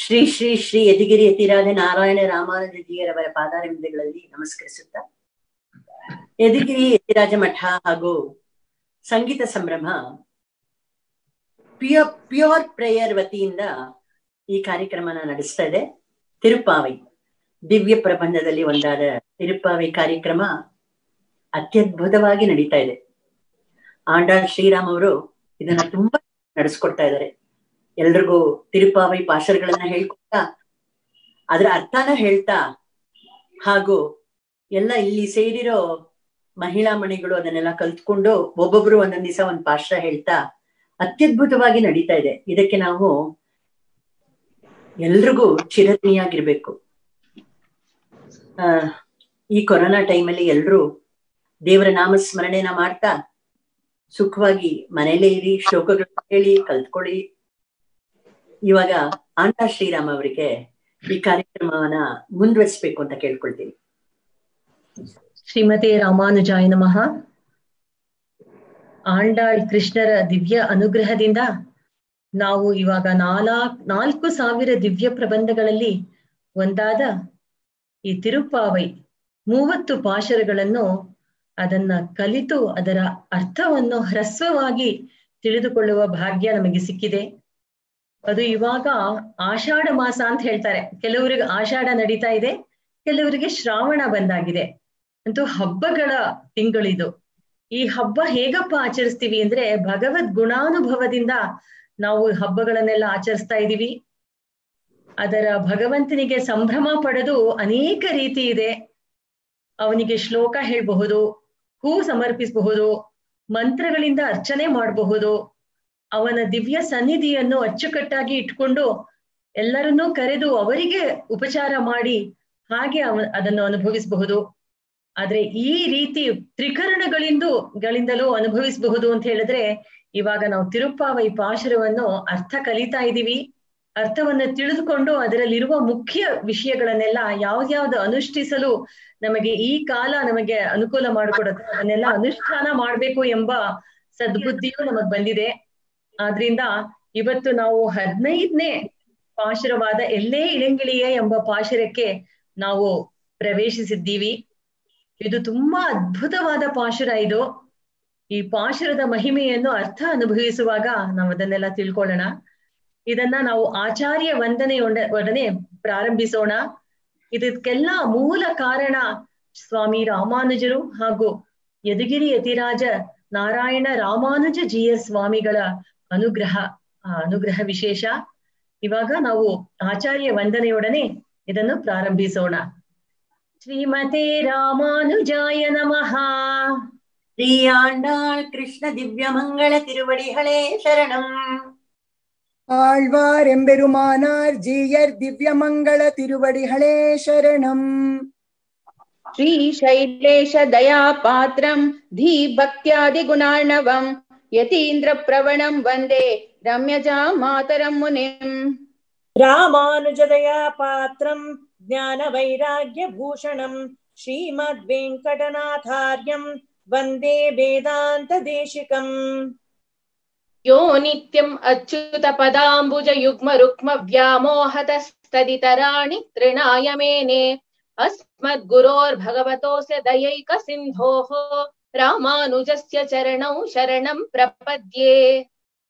ಶ್ರೀ ಶ್ರೀ ಶ್ರೀ ಯತಿಗಿರಿ ಯತಿರಾಜ ನಾರಾಯಣ ರಾಮಾನುಜಜಿಯರವರ ಪಾದಾರವಿಂದಗಳಲ್ಲಿ ನಮಸ್ಕರಿಸುತ್ತಾ ಯತಿಗಿರಿ ಯತಿರಾಜ ಮಠ ಹಾಗೂ ಸಂಗೀತ ಸಂಭ್ರಮ pure prayer ವತಿಯಿಂದ ಈ ಕಾರ್ಯಕ್ರಮನ ನಡೆಸ್ತಾ ಇದೆ. ತಿರುಪ್ಪಾವೈ ದಿವ್ಯ ಪ್ರಬಂಧದಲ್ಲಿ ಒಂದಾದ ತಿರುಪ್ಪಾವೈ ಕಾರ್ಯಕ್ರಮ ಅತ್ಯದ್ಭುತವಾಗಿ ನಡೀತಾ ಇದೆ. ಆಂಡಾಳ್ ಶ್ರೀರಾಮ್ ಅವರು ಇದನ್ನ ತುಂಬಾ ನಡೆಸ್ಕೊಡ್ತಾ ಇದ್ದಾರೆ. ಎಲ್ರಿಗೂ ತಿರುಪ್ಪಾವೈ ಪಾಶರಗಳನ್ನ ಹೇಳ್ಕೊಡ್ತಾ ಅದರ ಅರ್ಥನ ಹೇಳ್ತಾ ಹಾಗೂ ಎಲ್ಲ ಇಲ್ಲಿ ಸೇರಿರೋ ಮಹಿಳಾ ಮಣಿಗಳು ಅದನ್ನೆಲ್ಲ ಕಲ್ತ್ಕೊಂಡು ಒಬ್ಬೊಬ್ರು ಒಂದೊಂದ್ ದಿವಸ ಒಂದ್ ಪಾಶ ಹೇಳ್ತಾ ಅತ್ಯದ್ಭುತವಾಗಿ ನಡೀತಾ ಇದೆ. ಇದಕ್ಕೆ ನಾವು ಎಲ್ರಿಗೂ ಚಿರಋಣಿಯಾಗಿರ್ಬೇಕು. ಈ ಕೊರೋನಾ ಟೈಮಲ್ಲಿ ಎಲ್ರೂ ದೇವರ ನಾಮಸ್ಮರಣೆನ ಮಾಡ್ತಾ ಸುಖವಾಗಿ ಮನೇಲೇ ಇರಿ, ಶ್ಲೋಕಗಳನ್ನ ಹೇಳಿ ಕಲ್ತ್ಕೊಳ್ಳಿ. ಇವಾಗ ಆಂಡಾಳ್ ಶ್ರೀರಾಮ್ ಅವರಿಗೆ ಈ ಕಾರ್ಯಕ್ರಮವನ್ನ ಮುಂದುವರಿಸಬೇಕು ಅಂತ ಕೇಳ್ಕೊಳ್ತೀನಿ. ಶ್ರೀಮತಿ ರಾಮಾನುಜಾಯ ನಮಃ. ಆಂಡಾಳ್ ಕೃಷ್ಣರ ದಿವ್ಯ ಅನುಗ್ರಹದಿಂದ ನಾವು ಇವಾಗ 4,000 ದಿವ್ಯ ಪ್ರಬಂಧಗಳಲ್ಲಿ ಒಂದಾದ ಈ ತಿರುಪ್ಪಾವೈ 30 ಪಾಶರಗಳನ್ನು ಅದನ್ನ ಕಲಿತು ಅದರ ಅರ್ಥವನ್ನು ಹ್ರಸ್ವವಾಗಿ ತಿಳಿದುಕೊಳ್ಳುವ ಭಾಗ್ಯ ನಮಗೆ ಸಿಕ್ಕಿದೆ. ಅದು ಇವಾಗ ಆಷಾಢ ಮಾಸ ಅಂತ ಹೇಳ್ತಾರೆ. ಕೆಲವರಿಗೆ ಆಷಾಢ ನಡೀತಾ ಇದೆ, ಕೆಲವರಿಗೆ ಶ್ರಾವಣ ಬಂದಾಗಿದೆ. ಅಂತೂ ಹಬ್ಬಗಳ ತಿಂಗಳಿದು. ಈ ಹಬ್ಬ ಹೇಗಪ್ಪ ಆಚರಿಸ್ತೀವಿ ಅಂದ್ರೆ ಭಗವದ್ ಗುಣಾನುಭವದಿಂದ ನಾವು ಹಬ್ಬಗಳನ್ನೆಲ್ಲ ಆಚರಿಸ್ತಾ ಇದೀವಿ. ಅದರ ಭಗವಂತನಿಗೆ ಸಂಭ್ರಮ ಪಡೆದು ಅನೇಕ ರೀತಿ ಇದೆ. ಅವನಿಗೆ ಶ್ಲೋಕ ಹೇಳ್ಬಹುದು, ಹೂ ಸಮರ್ಪಿಸಬಹುದು, ಮಂತ್ರಗಳಿಂದ ಅರ್ಚನೆ ಮಾಡಬಹುದು. ಅವನ ದಿವ್ಯ ಸನ್ನಿಧಿಯನ್ನು ಅಚ್ಚುಕಟ್ಟಾಗಿ ಇಟ್ಕೊಂಡು ಎಲ್ಲರನ್ನೂ ಕರೆದು ಅವರಿಗೆ ಉಪಚಾರ ಮಾಡಿ ಹಾಗೆ ಅದನ್ನು ಅನುಭವಿಸಬಹುದು. ಆದ್ರೆ ಈ ರೀತಿ ತ್ರಿಕರಣಗಳಿಂದಲೂ ಅನುಭವಿಸಬಹುದು ಅಂತ ಹೇಳಿದ್ರೆ ಇವಾಗ ನಾವು ತಿರುಪ್ಪಾವೈ ಪಾಶರವನ್ನು ಅರ್ಥ ಕಲಿತಾ ಇದ್ದೀವಿ. ಅರ್ಥವನ್ನು ತಿಳಿದುಕೊಂಡು ಅದರಲ್ಲಿರುವ ಮುಖ್ಯ ವಿಷಯಗಳನ್ನೆಲ್ಲ ಯಾವ್ದ್ಯಾವ್ದು ಅನುಷ್ಠಿಸಲು ನಮಗೆ ಈ ಕಾಲ ನಮಗೆ ಅನುಕೂಲ ಮಾಡಿಕೊಡುತ್ತೆ ಅದನ್ನೆಲ್ಲ ಅನುಷ್ಠಾನ ಮಾಡ್ಬೇಕು ಎಂಬ ಸದ್ಬುದ್ಧಿಯು ನಮಗ್ ಬಂದಿದೆ. ಆದ್ರಿಂದ ಇವತ್ತು ನಾವು 15ನೇ ಪಾಶರವಾದ ಎಲ್ಲೇ ಇಳಂಗಿಳಿಯೇ ಎಂಬ ಪಾಶರಕ್ಕೆ ನಾವು ಪ್ರವೇಶಿಸಿದ್ದೀವಿ. ಇದು ತುಂಬಾ ಅದ್ಭುತವಾದ ಪಾಶುರ. ಇದು ಈ ಪಾಶುರದ ಮಹಿಮೆಯನ್ನು ಅರ್ಥ ಅನುಭವಿಸುವಾಗ ನಾವು ಅದನ್ನೆಲ್ಲ ತಿಳ್ಕೊಳ್ಳೋಣ. ಇದನ್ನ ನಾವು ಆಚಾರ್ಯ ವಂದನೆಯೊಡನೆ ಪ್ರಾರಂಭಿಸೋಣ. ಇದಕ್ಕೆಲ್ಲ ಮೂಲ ಕಾರಣ ಸ್ವಾಮಿ ರಾಮಾನುಜರು ಹಾಗೂ ಯದುಗಿರಿ ಯತಿರಾಜ ನಾರಾಯಣ ರಾಮಾನುಜ ಜಿಯ ಸ್ವಾಮಿಗಳ ಅನುಗ್ರಹ ವಿಶೇಷ. ಇವಾಗ ನಾವು ಆಚಾರ್ಯ ವಂದನೆಯೊಡನೆ ಇದನ್ನು ಪ್ರಾರಂಭಿಸೋಣ. ಶ್ರೀಮತೆ ರಾಮಾನುಜಾಯ ನಮಃ. ಶ್ರೀ ಆಂಡಾಳ್ ಕೃಷ್ಣ ದಿವ್ಯ ಮಂಗಳ ತಿರುವಡಿಗಳೇ ಶರಣಂ. ஆழ்வார் எம்பெருமானார் ஜீயர் திவ்ய மங்கள திருவடிகளே சரணம். ஸ்ரீ சைலேஷ தயா பாத்ரம் धी பக்தியாதி குணார்ணவம் யதீந்திர பிரவணம் வந்தே ரம்யஜா மாதரம் முனிம். ராமானுஜதயா பாத்ரம் ஞான வைராக்ய பூஷணம் ஸ்ரீமத் வெங்கடநாதார்யம் வந்தே வேதாந்த தேசிகம். யோ நித்யம் அச்சுத பதாம்புஜ யுக்ம ருக்ம व्यामोहतस्तदितराणि तृणाय मेने अस्मद् गुरोर् भगवतोस्य दयैक सिन्धोः रामानुजस्य चरणौ शरणं प्रपद्ये.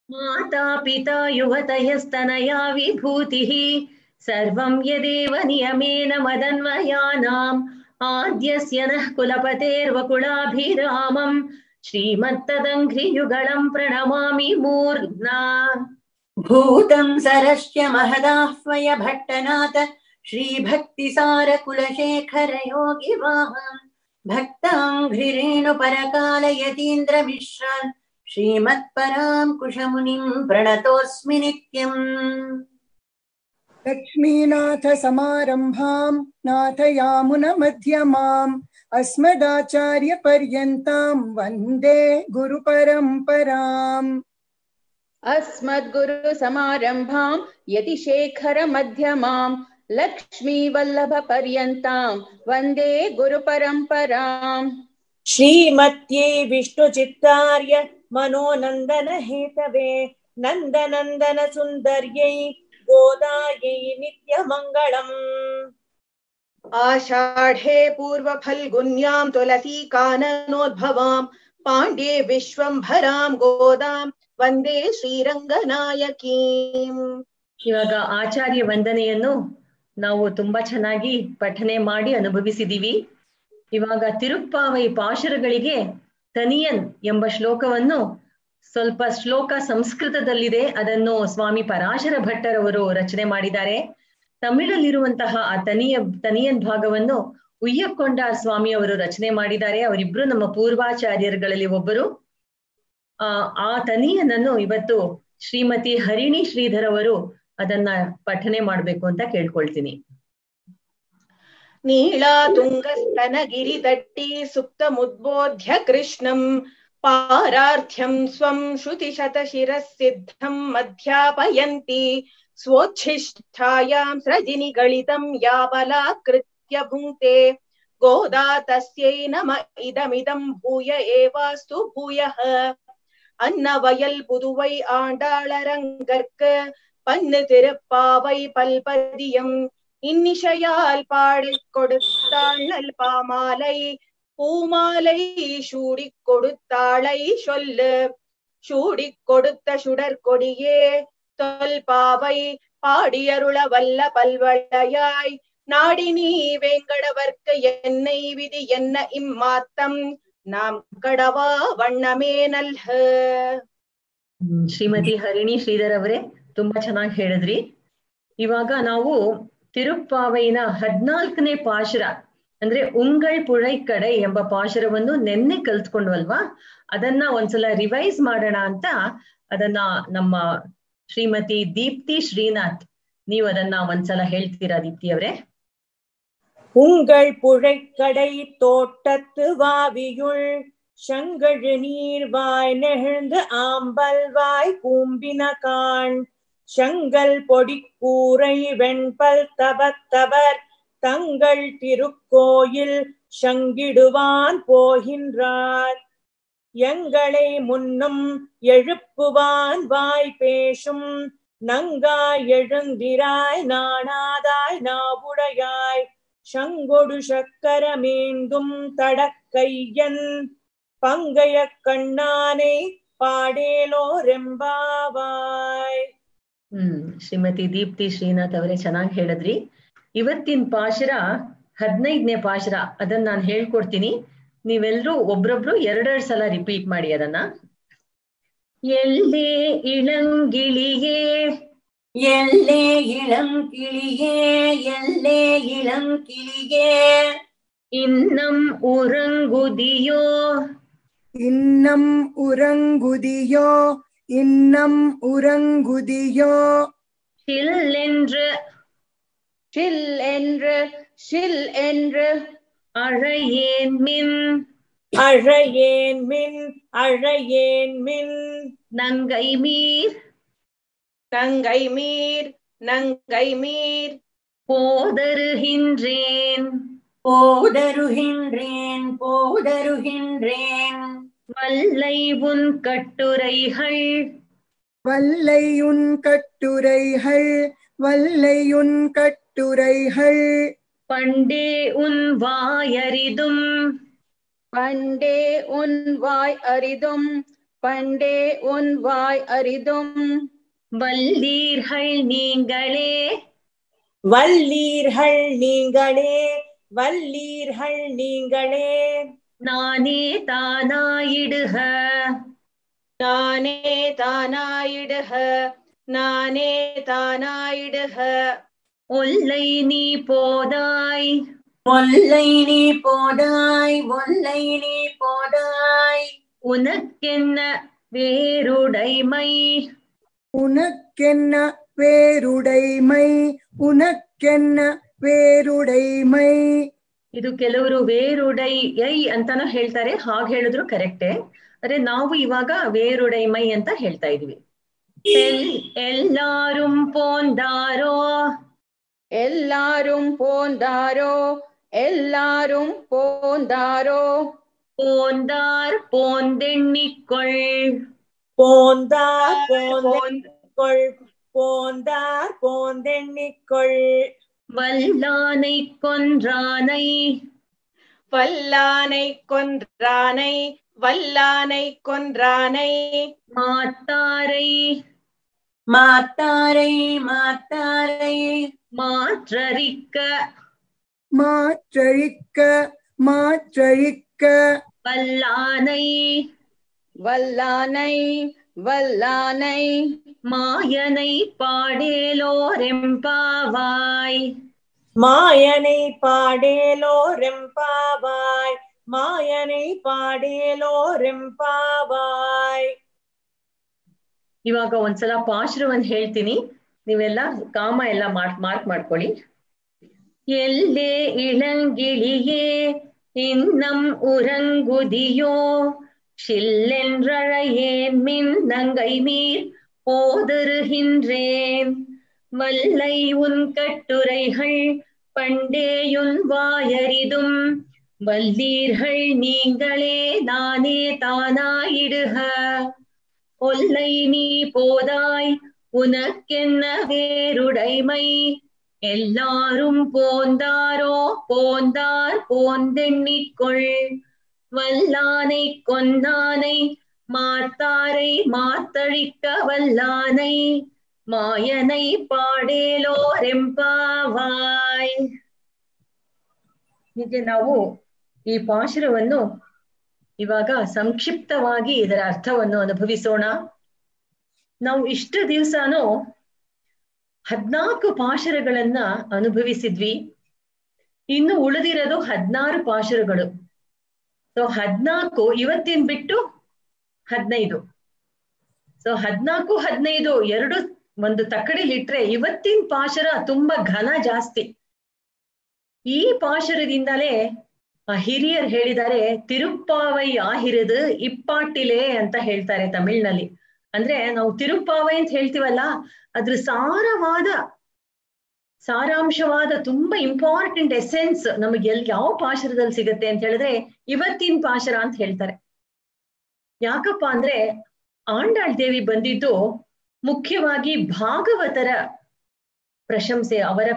माता पिता युवतयस्तनया विभूतिः सर्वं यदेव नियमेन मदन्वयानाम् आद्यस्य नः कुलपतेर्वकुलाभिरामम् श्रीमत्तदङ्घ्रियुगलं प्रणमामि मूर्ध्ना. भूतं सरश्च महदाह्वय भट्टनाथ श्रीभक्तिसार कुलशेखर योगी वाहन् भक्ताङ्घ्रिरेणु परकाल यतीन्द्र मिश्रान् श्रीमत्परां कुशमुनिं प्रणतोऽस्मि नित्यम्. लक्ष्मीनाथ समारंभां नाथयामुन मध्यमाम् अस्मदाचार्य पर्यन्तां वन्दे गुरु परम्पराम्. अस्मद्गुरु समारंभां यतिशेखर मध्यमां लक्ष्मी वल्लभ पर्यन्तां वन्दे गुरु परम्पराम्. श्रीमत्ये विष्णुचित्तार्य मनोनन्दन हेतवे नन्दनन्दन सुन्दर्यै गोदायै नित्यमङ्गलम्। आषाढे पूर्वफल्गुन्यां तुलसीकाननोद्भवां पाण्ड्ये विश्वम्भरां गोदां वन्दे ಶ್ರೀರಂಗನಾಯಕೀಂ. ಇವಾಗ ಆಚಾರ್ಯ ವಂದನೆಯನ್ನು ನಾವು ತುಂಬಾ ಚೆನ್ನಾಗಿ ಪಠನೆ ಮಾಡಿ ಅನುಭವಿಸಿದೀವಿ. ಇವಾಗ ತಿರುಪ್ಪಾವೈ ಪಾಶುರಗಳಿಗೆ ತನಿಯನ್ ಎಂಬ ಶ್ಲೋಕವನ್ನು, ಸ್ವಲ್ಪ ಶ್ಲೋಕ ಸಂಸ್ಕೃತದಲ್ಲಿದೆ, ಅದನ್ನು ಸ್ವಾಮಿ ಪರಾಶರ ಭಟ್ಟರವರು ರಚನೆ ಮಾಡಿದ್ದಾರೆ. ತಮಿಳಲ್ಲಿರುವಂತಹ ಆ ತನಿಯನ್ ಭಾಗವನ್ನು ಉಯ್ಯಕ್ಕೊಂಡ ಸ್ವಾಮಿ ಅವರು ರಚನೆ ಮಾಡಿದ್ದಾರೆ. ಅವರಿಬ್ರು ನಮ್ಮ ಪೂರ್ವಾಚಾರ್ಯರುಗಳಲ್ಲಿ ಒಬ್ಬರು. ಆ ತನಿಯನನ್ನು ಇವತ್ತು ಶ್ರೀಮತಿ ಹರಿಣಿ ಶ್ರೀಧರ್ ಅವರು ಅದನ್ನ ಪಠನೆ ಮಾಡ್ಬೇಕು ಅಂತ ಕೇಳ್ಕೊಳ್ತೀನಿ. ನೀಳಾ ತುಂಗಸ್ತನಗಿರಿ ದಟ್ಟಿ ಸುಪ್ತಮುದ್ಬೋಧ್ಯ ಕೃಷ್ಣಂ ಪಾರಾರ್ಥ್ಯಂ ಸ್ವಂ ಶ್ರುತಿಶತಶಿರಸಿದ್ಧಂ ಮಧ್ಯಾಪಯಂತಿ ಸ್ವೋಚ್ಛಿಷ್ಟಾಯಾಂ ಸೃಜಿನಿಗಳಿತಂ ಯಾ ಬಲಾಕೃತ್ಯ ಭುಂಕ್ತೆ ಗೋದಾ ತಸ್ಯೈ ನಮ ಇದಮಿದಂ ಭೂಯ ಏವಾಸ್ತು ಭೂಯಃ. அன்னவயல் புதுவை ஆண்டாளரங்கற்கு பன்னு திருப்பாவை பல்பதியம் இன்னிசையால் பாடிக் கொடுத்தாள் நல் பாமாலை பூமாலை சூடிக் கொடுத்தாளை சொல்லு. சூடிக் கொடுத்த சுடற்கொடியே தொல்பாவை பாடியருள வல்ல பல்வளையாய் நாடி நீ வேங்கடவர்க்கு என்னை விதி என்ன இம்மாத்தம் நாம் ಕಡವಾ ವಣ್ಣಮೇ ನಲ್ಹ. ಶ್ರೀಮತಿ ಹರಿಣಿ ಶ್ರೀಧರ್ ಅವರೇ ತುಂಬಾ ಚೆನ್ನಾಗಿ ಹೇಳಿದ್ರಿ. ಇವಾಗ ನಾವು ತಿರುಪ್ಪಾವೈನ 14ನೇ ಪಾಶುರ ಅಂದ್ರೆ ಉಂಗಳ್ ಪುழை ಕಡೈ ಎಂಬ ಪಾಶುರವನ್ನು ನೆನ್ನೆ ಕಲ್ತ್ಕೊಂಡ್ವಲ್ವಾ, ಅದನ್ನ ಒಂದ್ಸಲ ರಿವೈಸ್ ಮಾಡೋಣ ಅಂತ ಅದನ್ನ ನಮ್ಮ ಶ್ರೀಮತಿ ದೀಪ್ತಿ ಶ್ರೀನಾಥ್ ನೀವು ಅದನ್ನ ಒಂದ್ಸಲ ಹೇಳ್ತೀರಾ ದೀಪ್ತಿ ಅವರೇ? உங்கள் புழைக்கடை தோட்டத்து வாவியுள் செங்கழு நீர்வாய் நெகிழ்ந்து ஆம்பல் வாய் கூம்பின காண் செங்கல் பொடிக்கூரை வெண்பல் தபத்தவர் தங்கள் திருக்கோயில் சங்கிடுவான் போகின்றார். எங்களை முன்னும் எழுப்புவான் வாய் பேசும் நங்காய் எழுந்திராய் நாணாதாய் நாவுடையாய் சங்கொடு சக்கரமேந்தும் தடக்கையன் பங்கைய கண்ணானை ಪಾಡೇಲೋ ರೆಂಬಾವಾಯ್. ಶ್ರೀಮತಿ ದೀಪ್ತಿ ಶ್ರೀನಾಥ್ ಅವರೇ ಚೆನ್ನಾಗಿ ಹೇಳಿದ್ರಿ. ಇವತ್ತಿನ ಪಾಶುರ 15ನೇ ಪಾಶುರ, ಅದನ್ನ ನಾನು ಹೇಳ್ಕೊಡ್ತೀನಿ. ನೀವೆಲ್ರೂ ಒಬ್ರೊಬ್ರು 2 ಸಲ ರಿಪೀಟ್ ಮಾಡಿ ಅದನ್ನ. ಎಲ್ಲೇ ಇಳಂಗಿಳಿಯೇ ಎಲ್ಲೇ ಇಳಂ கிளியே ಎಲ್ಲೇ இளம் கிளியே இன்னம் உறங்குதியோ இன்னம் உறங்குதியோ இன்னம் உறங்குதியோ சில்லென்று சில்லென்று சில்லென்று அழையேன் மின் அழையேன் மின் அழையேன் மின் நங்கை மீர் நங்கை மீர் நங்கை மீர் போதருகின்றேன் போதருகின்றேன் போதருகின்றேன் வல்லை உன் கட்டுரைகள் வல்லை உன் கட்டுரைகள் வல்லை உன் கட்டுரைகள் பண்டே உன் வாயறிதும் பண்டே உன் வாய் அரிதும் பண்டே உன் வாய் அரிதும் வல்லீர்கள் நீங்களே வல்லீர்கள் நீங்களே வல்லீர்கள் நீங்களே நானே தானாயிடுக நானே தானாயிடுக நானே தானாயிடுக ஒல்லை நீ போதாய் ஒல்லை நீ போதாய் ஒல்லை நீ போதாய் உனக்கென்ன வேறுடைமை உனக்கென்ன வேறுடைமை உனக்கென்ன வேರುಡೈಮೈ. ಇದು ಕೆಲವರು ವೇರುಡೈ ಐ ಅಂತಾನು ಹೇಳ್ತಾರೆ, ಹಾಗೆ ಹೇಳಿದ್ರು ಕರೆಕ್ಟೇ. ಆದ್ರೆ ನಾವು ಇವಾಗ ವೇರುಡೈಮೈ ಅಂತ ಹೇಳ್ತಾ ಇದೀವಿ. ಎಲ್ಲಾரும் போந்தாரோ எல்லாரும் போந்தாரோ எல்லாரும் போந்தாரோ போந்தார் போந்தெண்ணிக்கொள் போந்தார் போந்தெண்ணிக்கொள் போந்தார் போந்தெண்ணிக்கொள். வல்லானை கொன்றானை வல்லானை கொன்றானை வல்லானை கொன்றானை மாத்தாரை மாத்தாரை மாத்தாரை மாற்றறிக்க மாற்றழிக்க மாற்றழிக்க வல்லானை வல்லானை வல்லானை மாயனை பாடேலோரெம்பாவாய். மாயனை பாடேலோரெம்பாவாய். ಮಾಯನೈ ಪಾಡೇಲೋ ರೆಂಪಾವಾಯ್. ಇವಾಗ ಒಂದ್ಸಲ ಪಾಶುರವನ್ನ ಹೇಳ್ತೀನಿ, ನೀವೆಲ್ಲ ಕಾಮ ಎಲ್ಲ ಮಾರ್ಕ್ ಮಾಡ್ಕೊಳ್ಳಿ. ಎಲ್ಲೇ ಇಳಂಗಿಳಿಯೇ ಇನ್ನಂ ಉರಂಗುದಿಯೋ ஷில்லென்றழையேன் மின் நங்கை மீர் போதருகின்றேன் வல்லை உன் கட்டுரைகள் பண்டேயுன் வாயறிதும் வல்லீர்கள் நீங்களே நானே தானாயிடுக ஒல்லை நீ போதாய் உனக்கென்ன வேறுடைமை எல்லாரும் போந்தாரோ போந்தார் போந்தெண்ணிக்கொள் வல்லானை கொன்னானை மாத்தாரை மாத்தழிக்க வல்லானை ಮಾಯನೈ ಪಾಡೇಲೋ ರೆಂಪಾವಾಯ್. ಹೀಗೆ ನಾವು ಈ ಪಾಶುರವನ್ನು ಇವಾಗ ಸಂಕ್ಷಿಪ್ತವಾಗಿ ಇದರ ಅರ್ಥವನ್ನು ಅನುಭವಿಸೋಣ. ನಾವು ಇಷ್ಟು ದಿವಸನೂ 14 ಪಾಶುರಗಳನ್ನ ಅನುಭವಿಸಿದ್ವಿ. ಇನ್ನು ಉಳಿದಿರೋದು 16 ಪಾಶುರಗಳು. ಸೊ 14 ಇವತ್ತಿನ ಬಿಟ್ಟು 15. ಸೊ 14, 15 ಎರಡು ಒಂದು ತಕ್ಕಡಿಲಿಟ್ರೆ ಇವತ್ತಿನ ಪಾಶುರ ತುಂಬಾ ಘನ ಜಾಸ್ತಿ. ಈ ಪಾಶುರದಿಂದಲೇ ಹಿರಿಯರು ಹೇಳಿದ್ದಾರೆ, ತಿರುಪ್ಪಾವೈ ಆಹಿರದು ಇಪ್ಪಾಟಿಲೆ ಅಂತ ಹೇಳ್ತಾರೆ ತಮಿಳ್ನಲ್ಲಿ. ಅಂದ್ರೆ ನಾವು ತಿರುಪ್ಪಾವೈ ಅಂತ ಹೇಳ್ತೀವಲ್ಲ, ಅದ್ರ ಸಾರಾಂಶವಾದ ತುಂಬಾ ಇಂಪಾರ್ಟೆಂಟ್ ಎಸೆನ್ಸ್ ನಮಗೆ ಯಾವ ಪಾಶುರದಲ್ಲಿ ಸಿಗುತ್ತೆ ಅಂತ ಹೇಳಿದ್ರೆ ಇವತ್ತಿನ ಪಾಶುರ ಅಂತ ಹೇಳ್ತಾರೆ. ಯಾಕಪ್ಪ ಅಂದ್ರೆ ಆಂಡಾಳ್ ದೇವಿ ಬಂದಿದ್ದು ಮುಖ್ಯವಾಗಿ ಭಾಗವತರ ಪ್ರಶಂಸೆ, ಅವರ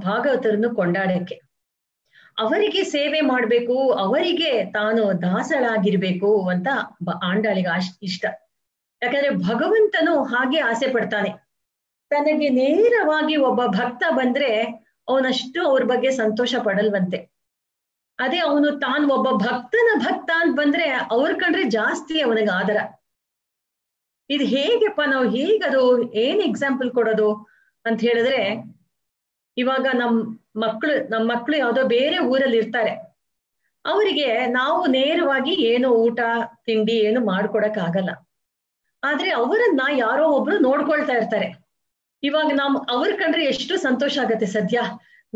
ಭಾಗವತರನ್ನು ಕೊಂಡಾಡಕ್ಕೆ, ಅವರಿಗೆ ಸೇವೆ ಮಾಡ್ಬೇಕು, ಅವರಿಗೆ ತಾನು ದಾಸಳಾಗಿರ್ಬೇಕು ಅಂತ ಆಂಡಾಳಿಗೆ ಇಷ್ಟ. ಯಾಕಂದ್ರೆ ಭಗವಂತನು ಹಾಗೆ ಆಸೆ ಪಡ್ತಾನೆ. ತನಗೆ ನೇರವಾಗಿ ಒಬ್ಬ ಭಕ್ತ ಬಂದ್ರೆ ಅವನಷ್ಟು ಅವ್ರ ಬಗ್ಗೆ ಸಂತೋಷ ಪಡಲ್ವಂತೆ. ಅದೇ ಅವನು ತಾನು ಒಬ್ಬ ಭಕ್ತನ ಭಕ್ತ ಅಂತ ಬಂದ್ರೆ ಅವ್ರ ಕಂಡ್ರೆ ಜಾಸ್ತಿ ಅವನಿಗೆ ಆದರ. ಇದು ಹೇಗೆಪ್ಪ, ನಾವು ಹೇಗದು ಏನ್ ಎಕ್ಸಾಂಪಲ್ ಕೊಡೋದು ಅಂತ ಹೇಳಿದ್ರೆ, ಇವಾಗ ನಮ್ಮ ಮಕ್ಕಳು ಯಾವ್ದೋ ಬೇರೆ ಊರಲ್ಲಿ ಇರ್ತಾರೆ. ಅವರಿಗೆ ನಾವು ನೇರವಾಗಿ ಏನೋ ಊಟ ತಿಂಡಿ ಏನು ಮಾಡ್ಕೊಡಕ್ ಆಗಲ್ಲ. ಆದ್ರೆ ಅವರನ್ನ ಯಾರೋ ಒಬ್ರು ನೋಡ್ಕೊಳ್ತಾ ಇರ್ತಾರೆ. ಇವಾಗ ಅವ್ರ ಕಂಡ್ರೆ ಎಷ್ಟು ಸಂತೋಷ ಆಗತ್ತೆ. ಸದ್ಯ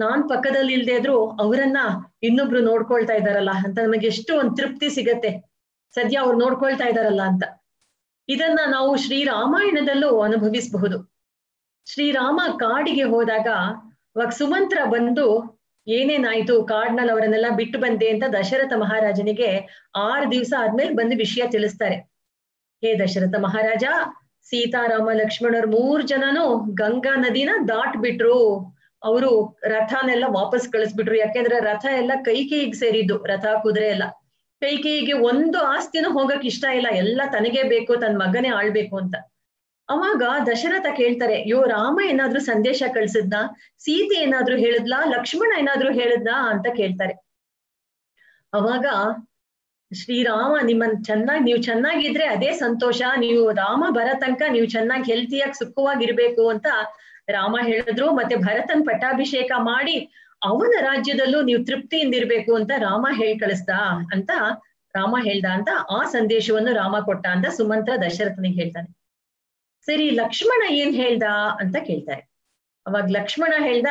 ನಾನ್ ಪಕ್ಕದಲ್ಲಿ ಇಲ್ದೇ ಇದ್ರು ಅವರನ್ನ ಇನ್ನೊಬ್ರು ನೋಡ್ಕೊಳ್ತಾ ಇದ್ದಾರಲ್ಲ ಅಂತ ನಮಗೆ ಎಷ್ಟು ಒಂದ್ ತೃಪ್ತಿ ಸಿಗತ್ತೆ. ಸದ್ಯ ಅವ್ರು ನೋಡ್ಕೊಳ್ತಾ ಇದ್ದಾರಲ್ಲ ಅಂತ. ಇದನ್ನ ನಾವು ಶ್ರೀರಾಮಾಯಣದಲ್ಲೂ ಅನುಭವಿಸಬಹುದು. ಶ್ರೀರಾಮ ಕಾಡಿಗೆ ಹೋದಾಗ ಅವಾಗ ಸುಮಂತ್ರ ಬಂದು ಏನೇನಾಯ್ತು, ಕಾಡ್ನಲ್ಲಿ ಅವರನ್ನೆಲ್ಲ ಬಿಟ್ಟು ಬಂದೆ ಅಂತ ದಶರಥ ಮಹಾರಾಜನಿಗೆ 6 ದಿವಸ ಆದ್ಮೇಲೆ ಬಂದು ವಿಷಯ ತಿಳಿಸ್ತಾರೆ. ಹೇ ದಶರಥ ಮಹಾರಾಜ, ಸೀತಾರಾಮ ಲಕ್ಷ್ಮಣರು 3 ಜನನು ಗಂಗಾ ನದಿನ ದಾಟ್ಬಿಟ್ರು. ಅವರು ರಥನೆಲ್ಲ ವಾಪಸ್ ಕಳಿಸ್ಬಿಟ್ರು. ಯಾಕೆಂದ್ರೆ ರಥ ಎಲ್ಲ ಕೈಕೇಯಿಗೆ ಸೇರಿದ್ದು, ರಥ ಕುದುರೆ ಎಲ್ಲ. ಕೈಕೇಯಿಗೆ ಒಂದು ಆಸ್ತಿನೂ ಹೋಗಕ್ ಇಷ್ಟ ಇಲ್ಲ, ಎಲ್ಲ ತನಗೇ ಬೇಕು, ತನ್ನ ಮಗನೇ ಆಳ್ಬೇಕು ಅಂತ. ಅವಾಗ ದಶರಥ ಕೇಳ್ತಾರೆ, ರಾಮ ಏನಾದ್ರೂ ಸಂದೇಶ ಕಳ್ಸಿದ್ನಾ, ಸೀತೆ ಏನಾದ್ರೂ ಹೇಳಿದ್ಲಾ, ಲಕ್ಷ್ಮಣ ಏನಾದ್ರೂ ಹೇಳಿದ್ನಾ ಅಂತ ಕೇಳ್ತಾರೆ. ಅವಾಗ ಶ್ರೀರಾಮ ನೀವು ಚೆನ್ನಾಗಿದ್ರೆ ಅದೇ ಸಂತೋಷ, ನೀವು ರಾಮ ಬರೋ ತನಕ ನೀವು ಚೆನ್ನಾಗಿ ಹೆಲ್ತಿಯಾಗಿ ಸುಖವಾಗಿರ್ಬೇಕು ಅಂತ ರಾಮ ಹೇಳಿದ್ರು. ಮತ್ತೆ ಭರತನ್ ಪಟ್ಟಾಭಿಷೇಕ ಮಾಡಿ ಅವನ ರಾಜ್ಯದಲ್ಲೂ ನೀವು ತೃಪ್ತಿಯಿಂದಿರ್ಬೇಕು ಅಂತ ರಾಮ ಕಳಿಸ್ದ ಅಂತ ಆ ಸಂದೇಶವನ್ನು ರಾಮ ಕೊಟ್ಟ ಅಂತ ಸುಮಂತ್ರ ದಶರಥನಿಗೆ ಹೇಳ್ತಾನೆ. ಸರಿ, ಲಕ್ಷ್ಮಣ ಏನ್ ಹೇಳ್ದ ಅಂತ ಕೇಳ್ತಾರೆ. ಅವಾಗ ಲಕ್ಷ್ಮಣ ಹೇಳ್ದ,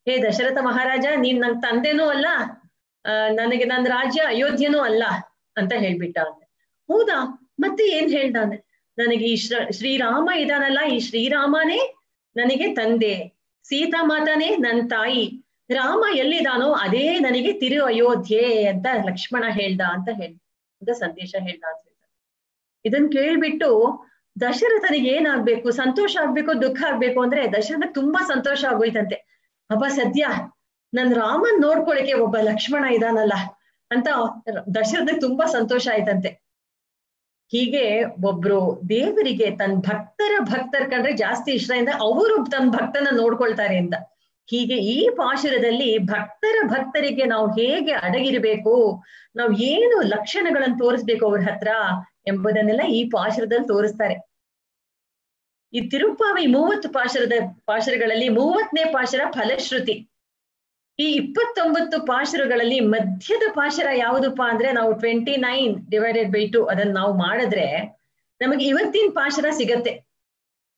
ಹೇ ದಶರಥ ಮಹಾರಾಜ, ನೀನ್ ನನ್ ತಂದೆನೂ ಅಲ್ಲ, ನನಗೆ ನನ್ನ ರಾಜ್ಯ ಅಯೋಧ್ಯನೂ ಅಲ್ಲ ಅಂತ ಹೇಳ್ಬಿಟ್ಟ ಅಂತೆ. ಹೌದಾ, ಮತ್ತೆ ಏನ್ ಹೇಳ್ದ ಅಂದ್ರೆ, ನನಗೆ ಈ ಶ್ರೀರಾಮ ಇದಾನಲ್ಲ, ಈ ಶ್ರೀರಾಮನೇ ನನಗೆ ತಂದೆ, ಸೀತಾ ಮಾತಾನೇ ನನ್ ತಾಯಿ, ರಾಮ ಎಲ್ಲಿದಾನೋ ಅದೇ ನನಗೆ ತಿರು ಅಯೋಧ್ಯೆ ಅಂತ ಲಕ್ಷ್ಮಣ ಹೇಳ್ದ ಅಂತ ಸಂದೇಶ ಹೇಳ್ದ ಅಂತ ಹೇಳ್ತಾರೆ. ಇದನ್ ಕೇಳ್ಬಿಟ್ಟು ದಶರಥನಿಗೆ ಏನಾಗ್ಬೇಕು, ಸಂತೋಷ ಆಗ್ಬೇಕು, ದುಃಖ ಆಗ್ಬೇಕು ಅಂದ್ರೆ ದಶರಥನಿಗೆ ತುಂಬಾ ಸಂತೋಷ ಆಗೋಯ್ತಂತೆ. ಅಪ್ಪ ಸದ್ಯ ನನ್ ರಾಮನ್ ನೋಡ್ಕೊಳಕ್ಕೆ ಒಬ್ಬ ಲಕ್ಷ್ಮಣ ಇದಾನಲ್ಲ ಅಂತ ದಶರಥನಿಗೆ ತುಂಬಾ ಸಂತೋಷ ಆಯ್ತಂತೆ. ಹೀಗೆ ಒಬ್ರು ದೇವರಿಗೆ ತನ್ನ ಭಕ್ತರ ಕಂಡ್ರೆ ಜಾಸ್ತಿ ಇಷ್ಟ ಇಂದ ಅವರು ತನ್ನ ಭಕ್ತನ ನೋಡ್ಕೊಳ್ತಾರೆ ಅಂತ. ಹೀಗೆ ಈ ಪಾಶುರದಲ್ಲಿ ಭಕ್ತರಿಗೆ ನಾವು ಹೇಗೆ ಅಡಗಿರ್ಬೇಕು, ನಾವು ಏನು ಲಕ್ಷಣಗಳನ್ನು ತೋರಿಸ್ಬೇಕು ಅವ್ರ ಹತ್ರ ಎಂಬುದನ್ನೆಲ್ಲ ಈ ಪಾಶುರದಲ್ಲಿ ತೋರಿಸ್ತಾರೆ. ಈ ತಿರುಪ್ಪಾವಿ 30 ಪಾಶುರಗಳಲ್ಲಿ 30ನೇ ಪಾಶುರ ಫಲಶ್ರುತಿ. ಈ 29 ಪಾಶುರಗಳಲ್ಲಿ ಮಧ್ಯದ ಪಾಶುರ ಯಾವುದಪ್ಪ ಅಂದ್ರೆ ನಾವು 29/2 ಅದನ್ನ ನಾವು ಮಾಡಿದ್ರೆ ನಮಗೆ ಇವತ್ತಿನ ಪಾಶುರ ಸಿಗತ್ತೆ.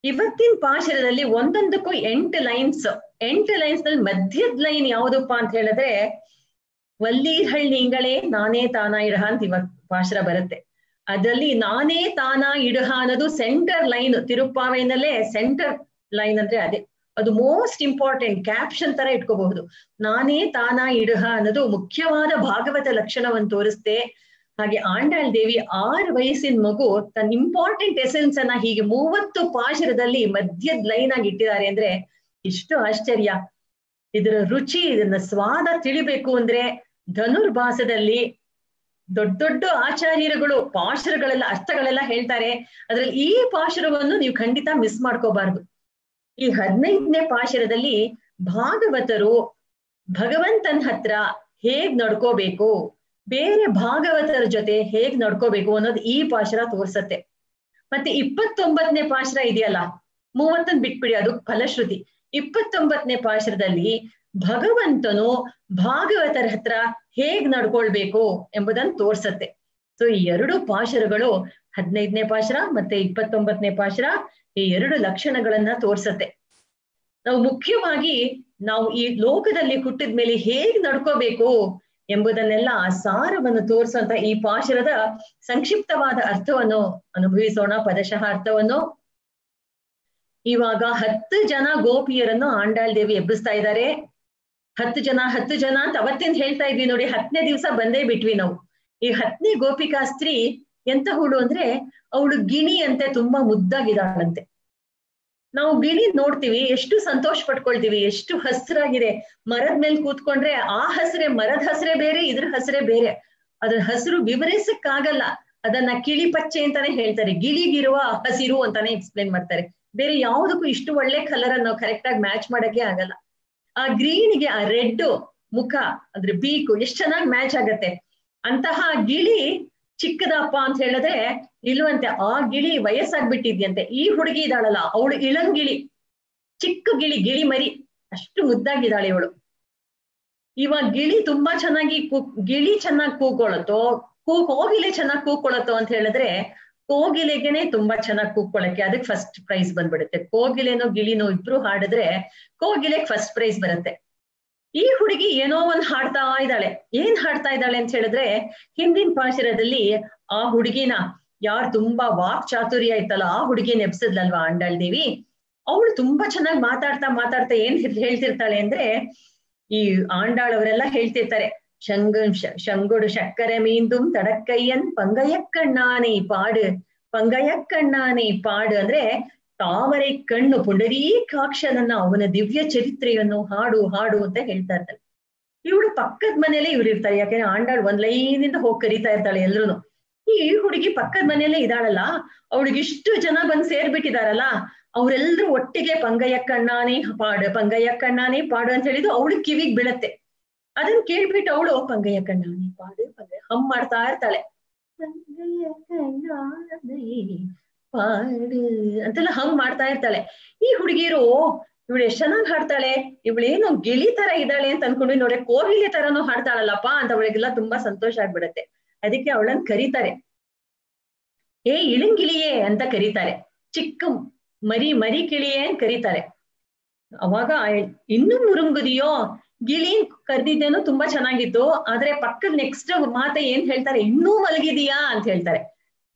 ಇವತ್ತಿನ ಪಾಶುರದಲ್ಲಿ ಒಂದೊಂದಕ್ಕೂ 8 ಲೈನ್ಸ್. 8 ಲೈನ್ಸ್ ನಲ್ಲಿ ಮಧ್ಯದ ಲೈನ್ ಯಾವುದಪ್ಪ ಅಂತ ಹೇಳಿದ್ರೆ ವಲ್ಲೀರ್ಹಳ್ಳಿಂಗಳೇ ನಾನೇ ತಾನ ಇಡಹ ಅಂತ ಇವಾಗ ಪಾಶುರ ಬರುತ್ತೆ. ಅದರಲ್ಲಿ ನಾನೇ ತಾನ ಇಡಹ ಅನ್ನೋದು ಸೆಂಟರ್ ಲೈನ್. ತಿರುಪ್ಪಾವೈನಲ್ಲೇ ಸೆಂಟರ್ ಲೈನ್ ಅಂದ್ರೆ ಅದೇ, ಅದು ಮೋಸ್ಟ್ ಇಂಪಾರ್ಟೆಂಟ್. ಕ್ಯಾಪ್ಷನ್ ತರ ಇಟ್ಕೋಬಹುದು. ನಾನೇ ತಾನ ಇಡಹ ಅನ್ನೋದು ಮುಖ್ಯವಾದ ಭಾಗವತ ಲಕ್ಷಣವನ್ನು ತೋರಿಸ್ತೆ. ಹಾಗೆ ಆಂಡಾಳ್ ದೇವಿ 6 ವಯಸ್ಸಿನ ಮಗು ತನ್ನ ಇಂಪಾರ್ಟೆಂಟ್ ಎಸೆನ್ಸ್ ಅನ್ನ ಹೀಗೆ 30 ಪಾಶುರದಲ್ಲಿ ಮಧ್ಯದ ಲೈನ್ ಆಗಿ ಇಟ್ಟಿದ್ದಾರೆ ಅಂದ್ರೆ ಇಷ್ಟು ಆಶ್ಚರ್ಯ. ಇದರ ರುಚಿ, ಇದನ್ನ ಸ್ವಾದ ತಿಳಿಬೇಕು ಅಂದ್ರೆ ಧನುರ್ಭಾಸದಲ್ಲಿ ದೊಡ್ಡ ಆಚಾರ್ಯರುಗಳು ಪಾಶುರಗಳೆಲ್ಲ ಅರ್ಥಗಳೆಲ್ಲ ಹೇಳ್ತಾರೆ. ಅದ್ರಲ್ಲಿ ಈ ಪಾಶುರವನ್ನು ನೀವು ಖಂಡಿತ ಮಿಸ್ ಮಾಡ್ಕೋಬಾರ್ದು. ಈ 15ನೇ ಪಾಶುರದಲ್ಲಿ ಭಾಗವತರು ಭಗವಂತನ ಹತ್ರ ಹೇಗ್ ನಡ್ಕೋಬೇಕು, ಬೇರೆ ಭಾಗವತರ ಜೊತೆ ಹೇಗ್ ನಡ್ಕೋಬೇಕು ಅನ್ನೋದು ಈ ಪಾಶುರ ತೋರ್ಸತ್ತೆ. ಮತ್ತೆ 29ನೇ ಪಾಶುರ ಇದೆಯಲ್ಲ, 30 ಬಿಟ್ಬಿಡಿ, ಅದು ಫಲಶ್ರುತಿ. 29ನೇ ಪಾಶುರದಲ್ಲಿ ಭಗವಂತನು ಭಾಗವತರ ಹತ್ರ ಹೇಗ್ ನಡ್ಕೊಳ್ಬೇಕು ಎಂಬುದನ್ನು ತೋರ್ಸತ್ತೆ. ಸೊ ಈ 2 ಪಾಶುರಗಳು 15ನೇ ಪಾಶುರ ಮತ್ತೆ 29ನೇ ಪಾಶುರ ಈ 2 ಲಕ್ಷಣಗಳನ್ನ ತೋರ್ಸತ್ತೆ. ನಾವು ಮುಖ್ಯವಾಗಿ ನಾವು ಈ ಲೋಕದಲ್ಲಿ ಹುಟ್ಟಿದ ಮೇಲೆ ಹೇಗ್ ನಡ್ಕೋಬೇಕು ಎಂಬುದನ್ನೆಲ್ಲ ಆ ಸಾರವನ್ನು ತೋರಿಸುವಂತ ಈ ಪಾಶುರದ ಸಂಕ್ಷಿಪ್ತವಾದ ಅರ್ಥವನ್ನು ಅನುಭವಿಸೋಣ. ಪದಶಃ ಅರ್ಥವನ್ನು. ಇವಾಗ 10 ಜನ ಗೋಪಿಯರನ್ನು ಆಂಡಾಳ್ ದೇವಿ ಎಬ್ಬಿಸ್ತಾ ಇದ್ದಾರೆ. 10 ಜನ ಅಂತ ಅವತ್ತಿಂದ ಹೇಳ್ತಾ ಇದ್ವಿ ನೋಡಿ. 10ನೇ ದಿವಸ ಬಂದೇ ಬಿಟ್ವಿ ನಾವು. ಈ 10ನೇ ಗೋಪಿಕಾ ಸ್ತ್ರೀ ಎಂತ ಹುಡು ಅಂದ್ರೆ ಅವಳು ಗಿಣಿ ಅಂತೆ, ತುಂಬಾ ಮುದ್ದಾಗಿದ್ದಾಳಂತೆ. ನಾವು ಗಿಣಿ ನೋಡ್ತೀವಿ, ಎಷ್ಟು ಸಂತೋಷ ಪಡ್ಕೊಳ್ತೀವಿ, ಎಷ್ಟು ಹಸ್ರಾಗಿದೆ. ಮರದ ಮೇಲೆ ಕೂತ್ಕೊಂಡ್ರೆ ಆ ಹಸ್ರೆ, ಮರದ ಹಸ್ರೇ ಬೇರೆ, ಇದ್ರ ಹಸ್ರೇ ಬೇರೆ. ಅದ್ರ ಹಸಿರು ವಿವರಿಸಕ್ಕಾಗಲ್ಲ. ಅದನ್ನ ಕಿಳಿ ಪಚ್ಚೆ ಅಂತಾನೆ ಹೇಳ್ತಾರೆ, ಗಿಳಿಗಿರುವ ಹಸಿರು ಅಂತಾನೆ ಎಕ್ಸ್ಪ್ಲೇನ್ ಮಾಡ್ತಾರೆ. ಬೇರೆ ಯಾವುದಕ್ಕೂ ಇಷ್ಟು ಒಳ್ಳೆ ಕಲರ್ ಅನ್ನು ನಾವು ಕರೆಕ್ಟ್ ಆಗಿ ಮ್ಯಾಚ್ ಮಾಡಕ್ಕೆ ಆಗಲ್ಲ. ಆ ಗ್ರೀನ್ಗೆ ಆ ರೆಡ್ ಮುಖ, ಅದ್ರ ಬೀಕು ಎಷ್ಟು ಚೆನ್ನಾಗಿ ಮ್ಯಾಚ್ ಆಗತ್ತೆ. ಅಂತಹ ಗಿಳಿ ಚಿಕ್ಕದಪ್ಪ ಅಂತ ಹೇಳಿದ್ರೆ ಇಲ್ವಂತೆ. ಆ ಗಿಳಿ ವಯಸ್ಸಾಗ್ಬಿಟ್ಟಿದ್ಯಂತೆ. ಈ ಹುಡುಗಿ ಇದ್ದಾಳಲ್ಲ ಅವಳು ಇಳಂಗಿಳಿ, ಚಿಕ್ಕ ಗಿಳಿ ಮರಿ, ಅಷ್ಟು ಮುದ್ದಾಗಿದ್ದಾಳೆ ಇವಳು. ಇವಾಗ ಗಿಳಿ ತುಂಬಾ ಚೆನ್ನಾಗಿ ಗಿಳಿ ಚೆನ್ನಾಗಿ ಕೂಗೊಳತ್ತೋ, ಕೋಗಿಲೆ ಚೆನ್ನಾಗಿ ಕೂಗೊಳತ್ತೋ ಅಂತ ಹೇಳಿದ್ರೆ ಕೋಗಿಲೆಗೆನೆ ತುಂಬಾ ಚೆನ್ನಾಗಿ ಕೂಗ್ಕೊಳ್ಳಕ್ಕೆ ಅದಕ್ಕೆ ಫಸ್ಟ್ ಪ್ರೈಸ್ ಬಂದ್ಬಿಡುತ್ತೆ. ಕೋಗಿಲೆನೋ ಗಿಳಿನೋ ಇಬ್ರು ಹಾಡಿದ್ರೆ ಕೋಗಿಲೆಗೆ ಫಸ್ಟ್ ಪ್ರೈಸ್ ಬರುತ್ತೆ. ಈ ಹುಡುಗಿ ಏನೋ ಒಂದ್ ಹಾಡ್ತಾ ಇದ್ದಾಳೆ. ಏನ್ ಹಾಡ್ತಾ ಇದ್ದಾಳೆ ಅಂತ ಹೇಳಿದ್ರೆ, ಹಿಂದಿನ ಪಾಶುರದಲ್ಲಿ ಆ ಹುಡುಗಿನ ಯಾರು ತುಂಬಾ ವಾಕ್ ಚಾತುರ್ಯ ಇತ್ತಲ್ಲ ಆ ಹುಡುಗಿನ ಎಬ್ಸದ್ಲಲ್ವಾ ಆಂಡಾಳ್ ದೇವಿ. ಅವಳು ತುಂಬಾ ಚೆನ್ನಾಗಿ ಮಾತಾಡ್ತಾ ಏನ್ ಹೇಳ್ತಿರ್ತಾಳೆ ಅಂದ್ರೆ, ಈ ಆಂಡಾಳ್ ಅವರೆಲ್ಲ ಹೇಳ್ತಿರ್ತಾರೆ, ಶಂಗುಡು ಶಕ್ಕರೆ ಮೀಂದುಂ ತಡಕ್ಕಯ್ಯನ್ ಪಂಗಯಕ್ಕಣ್ಣಾನೆ ಪಾಡು ಅಂದ್ರೆ ತಾವರೆ ಕಣ್ಣು ಪುಂಡರೀಕಾಕ್ಷನನ್ನ ಅವನ ದಿವ್ಯ ಚರಿತ್ರೆಯನ್ನು ಹಾಡು ಅಂತ ಹೇಳ್ತಾ ಇರ್ತಾಳೆ. ಇವಳು ಪಕ್ಕದ ಮನೇಲೆ ಇವ್ರು ಇರ್ತಾರೆ. ಯಾಕಂದ್ರೆ ಆಂಡಾಳ್ ಒಂದ್ ಲೈನಿಂದ ಹೋಗಿ ಕರೀತಾ ಇರ್ತಾಳೆ ಎಲ್ರುನು. ಈ ಹುಡುಗಿ ಪಕ್ಕದ ಮನೆಯಲ್ಲೇ ಇದ್ದಾಳಲ್ಲ, ಅವಳಿಗೆ ಇಷ್ಟು ಜನ ಬಂದ್ ಸೇರ್ಬಿಟ್ಟಿದಾರಲ್ಲ, ಅವ್ರೆಲ್ರು ಒಟ್ಟಿಗೆ ಪಂಗಯಕ್ಕಣ್ಣಾನೆ ಪಾಡು ಅಂತ ಹೇಳಿದ್ದು ಅವಳು ಕಿವಿಗ್ ಬೀಳತ್ತೆ. ಅದನ್ನ ಕೇಳ್ಬಿಟ್ಟು ಅವಳು ಪಂಗಯಕ್ಕಣ್ಣಾನೆ ಪಾಡು ಹಮ್ ಮಾಡ್ತಾ ಇರ್ತಾಳೆ. ಪಾಡು ಅಂತೆಲ್ಲ ಹಂಗ್ ಮಾಡ್ತಾ ಇರ್ತಾಳೆ. ಈ ಹುಡುಗಿರು ಇವಳು ಎಷ್ಟ್ ಚೆನ್ನಾಗಿ ಹಾಡ್ತಾಳೆ, ಇವಳೇನು ಗಿಳಿ ತರ ಇದ್ದಾಳೆ ಅಂತ ಅನ್ಕೊಂಡು ನೋಡಿ, ಕೋಗಿಲೆ ತರನು ಹಾಡ್ತಾಳಲ್ಲಪ್ಪ ಅಂತ ಅವಳಿಗೆಲ್ಲ ತುಂಬಾ ಸಂತೋಷ ಆಗ್ಬಿಡತ್ತೆ. ಅದಕ್ಕೆ ಅವಳನ್ನ ಕರೀತಾರೆ, ಏ ಇಳಂಗಿಳಿಯೇ ಅಂತ ಕರೀತಾರೆ. ಚಿಕ್ಕ ಮರಿ ಕಿಳಿಯೇ ಅಂತ ಕರೀತಾರೆ. ಅವಾಗ ಇನ್ನೂ ಮುರುಂಗುದಿಯೋ, ಗಿಳಿ ಕರ್ದಿದ್ದೇನೋ ತುಂಬಾ ಚೆನ್ನಾಗಿತ್ತು, ಆದ್ರೆ ಪಕ್ಕದ ನೆಕ್ಸ್ಟ್ ಮಾತ ಏನ್ ಹೇಳ್ತಾರೆ, ಇನ್ನೂ ಮಲಗಿದೀಯಾ ಅಂತ ಹೇಳ್ತಾರೆ.